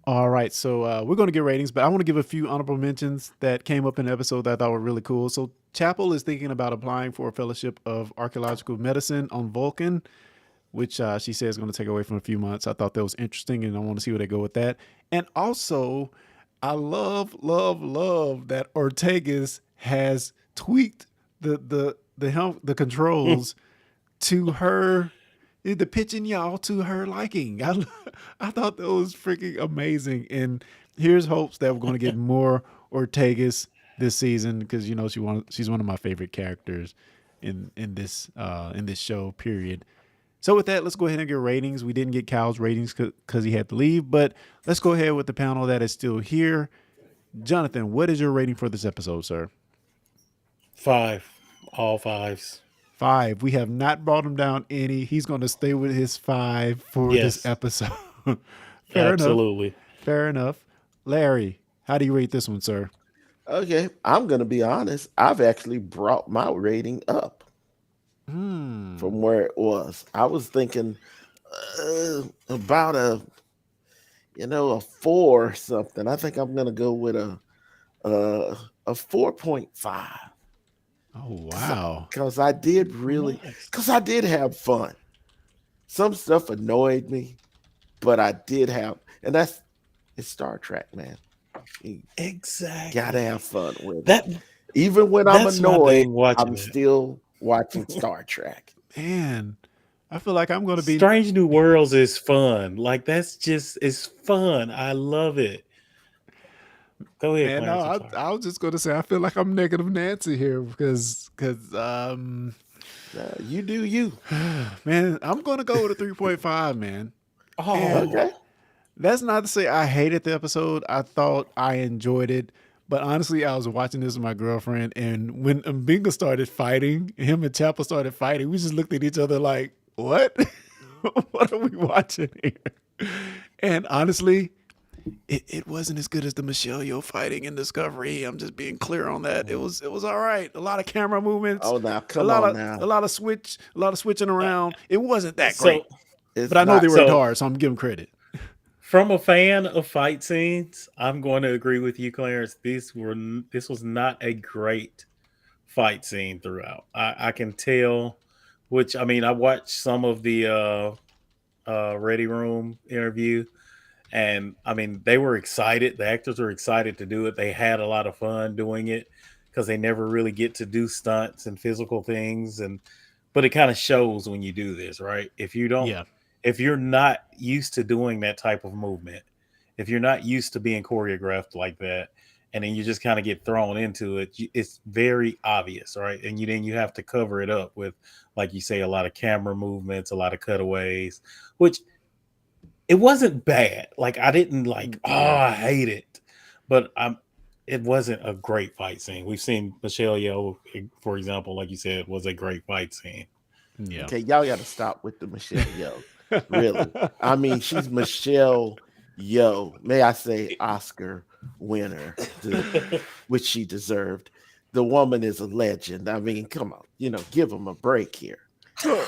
Speaker 1: All right, so we're going to get ratings, but I want to give a few honorable mentions that came up in the episode that I thought were really cool. So Chapel is thinking about applying for a fellowship of archaeological medicine on Vulcan, which she says is going to take away from a few months. I thought that was interesting, and I want to see where they go with that. And also, I love that Ortegas has tweaked the controls to her, the pitching y'all to her liking. I thought that was freaking amazing. And here's hopes that we're going to get more Ortegas this season because she's one of my favorite characters in this show. Period. So with that, let's go ahead and get ratings. We didn't get Cal's ratings because he had to leave, but let's go ahead with the panel that is still here. Jonathan, what is your rating for this episode, sir?
Speaker 4: 5, all fives.
Speaker 1: 5. We have not brought him down any. He's going to stay with his 5 for this
Speaker 4: Yes,
Speaker 1: episode. Fair enough.
Speaker 4: absolutely.
Speaker 1: Fair enough. Larry, how do you rate this one, sir?
Speaker 2: Okay, I'm going to be honest. I've actually brought my rating up
Speaker 1: Hmm.
Speaker 2: from where it was. I was thinking about a 4 or something. I think I'm gonna go with a 4.5
Speaker 1: Oh wow.
Speaker 2: because I did really
Speaker 4: Nice.
Speaker 2: because I did have fun. Some stuff annoyed me, but I did have, and it's Star Trek, man. You gotta
Speaker 4: Exactly.
Speaker 2: have fun with it.
Speaker 4: That
Speaker 2: Even when I'm
Speaker 4: that's my
Speaker 2: annoyed,
Speaker 4: thing watching
Speaker 2: I'm still watching Star Trek.
Speaker 1: Man, I feel like I'm gonna be.
Speaker 4: Strange New Worlds is fun. Like that's just it's fun. I love it. Go ahead,
Speaker 1: Man, no,
Speaker 4: Clarence. I'm sorry.
Speaker 1: I was just gonna say I feel like I'm negative Nancy here because
Speaker 2: You do you.
Speaker 1: man, I'm gonna go with a 3.5, man. And
Speaker 2: Okay.
Speaker 4: Oh,
Speaker 1: that's not to say I hated the episode. I thought I enjoyed it. But honestly, I was watching this with my girlfriend, and when Mbinga started fighting, him and Chapel started fighting, we just looked at each other like, what? What are we watching here? And honestly, it wasn't as good as the Michelle Yeoh fighting in Discovery. I'm just being clear on that. It was all right. A lot of camera movements,
Speaker 2: Oh, now come on now.
Speaker 1: a lot of switching around. It wasn't that
Speaker 4: so
Speaker 1: great. But
Speaker 2: It's
Speaker 1: I know they
Speaker 2: not.
Speaker 1: worked
Speaker 4: so
Speaker 1: hard, so I'm giving credit.
Speaker 4: from a fan of fight scenes, I'm going to agree with you, Clarence. This was not a great fight scene throughout. I can tell. Which I mean, I watched some of the Ready Room interview, and I mean, they were excited. The actors were excited to do it. They had a lot of fun doing it because they never really get to do stunts and physical things, and but it kind of shows when you do this, right?
Speaker 1: Yeah.
Speaker 4: If you're not used to doing that type of movement, if you're not used to being choreographed like that, and then you just kind of get thrown into it, it's very obvious, right? And then you have to cover it up with, like you say, a lot of camera movements, a lot of cutaways, which it wasn't bad. Like I didn't like, oh,
Speaker 1: Yeah.
Speaker 4: I hate it, but it wasn't a great fight scene. We've seen Michelle Yeoh, for example, like you said, was a great fight scene.
Speaker 1: Yeah.
Speaker 2: Okay, y'all got to stop with the Michelle Yo. Really. I mean, she's Michelle Yo. May I say Oscar winner, which she deserved. The woman is a legend. I mean, come on, give them a break here.
Speaker 1: So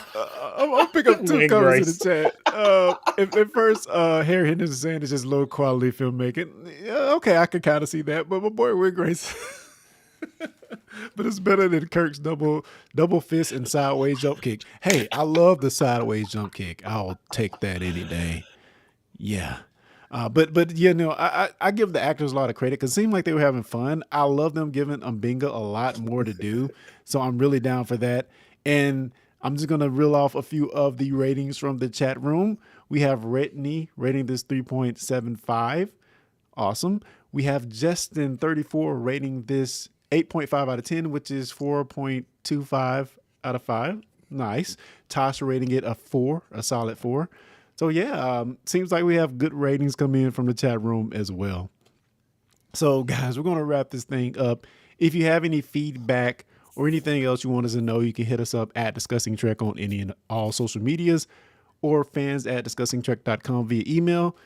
Speaker 1: I'll pick up two
Speaker 4: Win
Speaker 1: comments in the
Speaker 4: Grace.
Speaker 1: chat. At first, Harry Henderson saying it's just low quality filmmaking. Yeah, okay, I can kind of see that, but my boy Will Grace, but it's better than Kirk's double fist and sideways jump kick. Hey, I love the sideways jump kick. I'll take that any day. Yeah. But I give the actors a lot of credit because it seemed like they were having fun. I love them giving Umbinga a lot more to do, so I'm really down for that. And I'm just gonna reel off a few of the ratings from the chat room. We have Retney rating this 3.75. Awesome. We have Justin34 rating this 8.5 out of 10, which is 4.25 out of 5. Nice. Tasha rating it a 4, a solid 4. So yeah, seems like we have good ratings coming in from the chat room as well. So guys, we're gonna wrap this thing up. If you have any feedback or anything else you want us to know, you can hit us up at Discussing Trek on any and all social medias or fans at discussingtrek.com via email.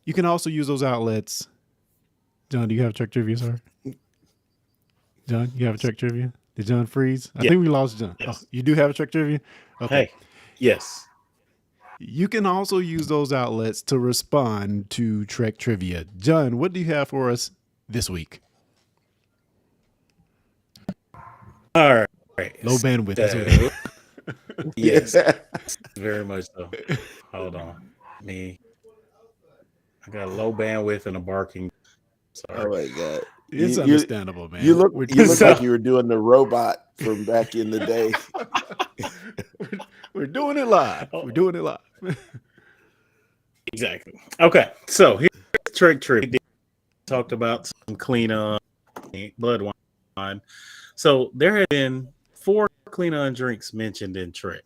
Speaker 1: You can also use those outlets. John, do you have Trek trivia, sir? John, you have a Trek trivia? Did John freeze? I
Speaker 4: Yeah.
Speaker 1: think we lost John. Oh,
Speaker 4: Yes.
Speaker 1: you do have a Trek trivia? Okay.
Speaker 4: Hey. Yes.
Speaker 1: You can also use those outlets to respond to Trek trivia. John, what do you have for us this week?
Speaker 4: All right.
Speaker 1: Low bandwidth. That's what it
Speaker 4: So,
Speaker 1: is.
Speaker 4: yes, very much so. Hold on. Me. I got a low bandwidth and a barking.
Speaker 2: Oh
Speaker 4: Sorry.
Speaker 2: my god.
Speaker 1: It's
Speaker 2: You you
Speaker 1: understandable, man.
Speaker 2: you look
Speaker 1: We're,
Speaker 2: you look like
Speaker 4: So,
Speaker 2: you were doing the robot from back in the day.
Speaker 1: we're doing it live.
Speaker 4: oh,
Speaker 1: We're doing it live.
Speaker 4: exactly. Okay. So here's Trek Trivia. Talked about some Klingon blood wine. So there have been 4 Klingon drinks mentioned in Trek,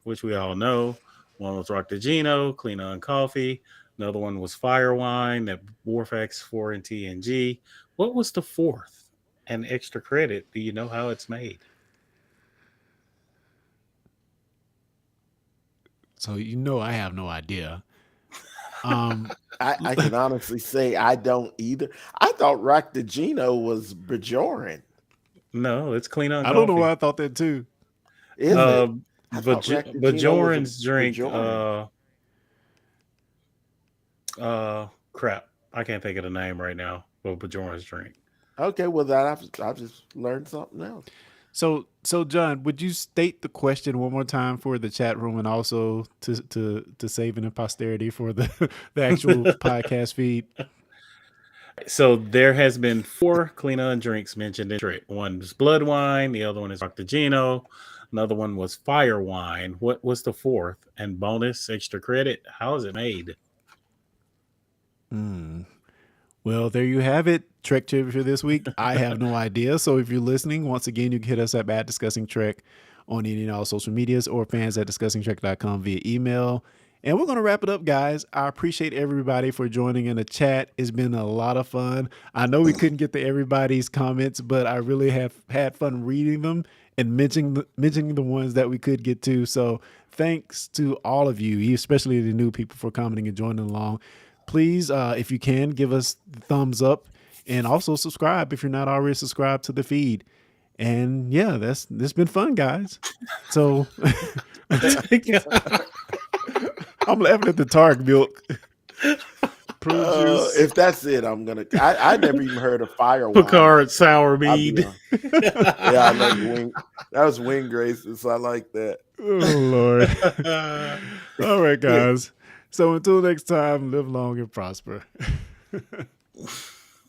Speaker 4: which we all know. One was Roctagino, Klingon coffee. Another one was fire wine that Warfax 4 and TNG. What was the 4th? And extra credit, do you know how it's made?
Speaker 1: So I have no idea.
Speaker 2: I can honestly say I don't either. I thought Roctagino was Bajoran.
Speaker 4: No, it's Klingon
Speaker 1: I don't know
Speaker 4: coffee.
Speaker 1: why I thought that too.
Speaker 2: Is it? I thought Reactor
Speaker 4: But
Speaker 2: Gino was a
Speaker 4: Bajoran's drink,
Speaker 2: Bajoran.
Speaker 4: crap, I can't think of the name right now. But Bajoran's drink.
Speaker 2: Okay, well that I've just learned something else.
Speaker 1: So John, would you state the question one more time for the chat room and also to save it in posterity for the actual podcast feed?
Speaker 4: So there has been 4 Klingon drinks mentioned in Trek. One was blood wine, the other one is Dr. Gino, another one was fire wine. What was the 4th? And bonus extra credit, how is it made?
Speaker 1: Well, there you have it. Trek trivia for this week. I have no idea. So if you're listening, once again, you can hit us up at Discussing Trek on any and all social medias or fans at discussingtrek.com via email. And we're going to wrap it up, guys. I appreciate everybody for joining in the chat. It's been a lot of fun. I know we couldn't get to everybody's comments, but I really have had fun reading them and mentioning the ones that we could get to. So thanks to all of you, especially the new people, for commenting and joining along. Please, if you can, give us the thumbs up and also subscribe if you're not already subscribed to the feed. And yeah, this been fun, guys. So I'm laughing at the Targ milk.
Speaker 2: If that's it, I'm gonna. I never even heard of fire wine.
Speaker 4: Picard sour mead.
Speaker 2: Yeah, I like wing. That was wing graces. So I like that.
Speaker 1: Oh Lord. All right, guys. So until next time, live long and prosper.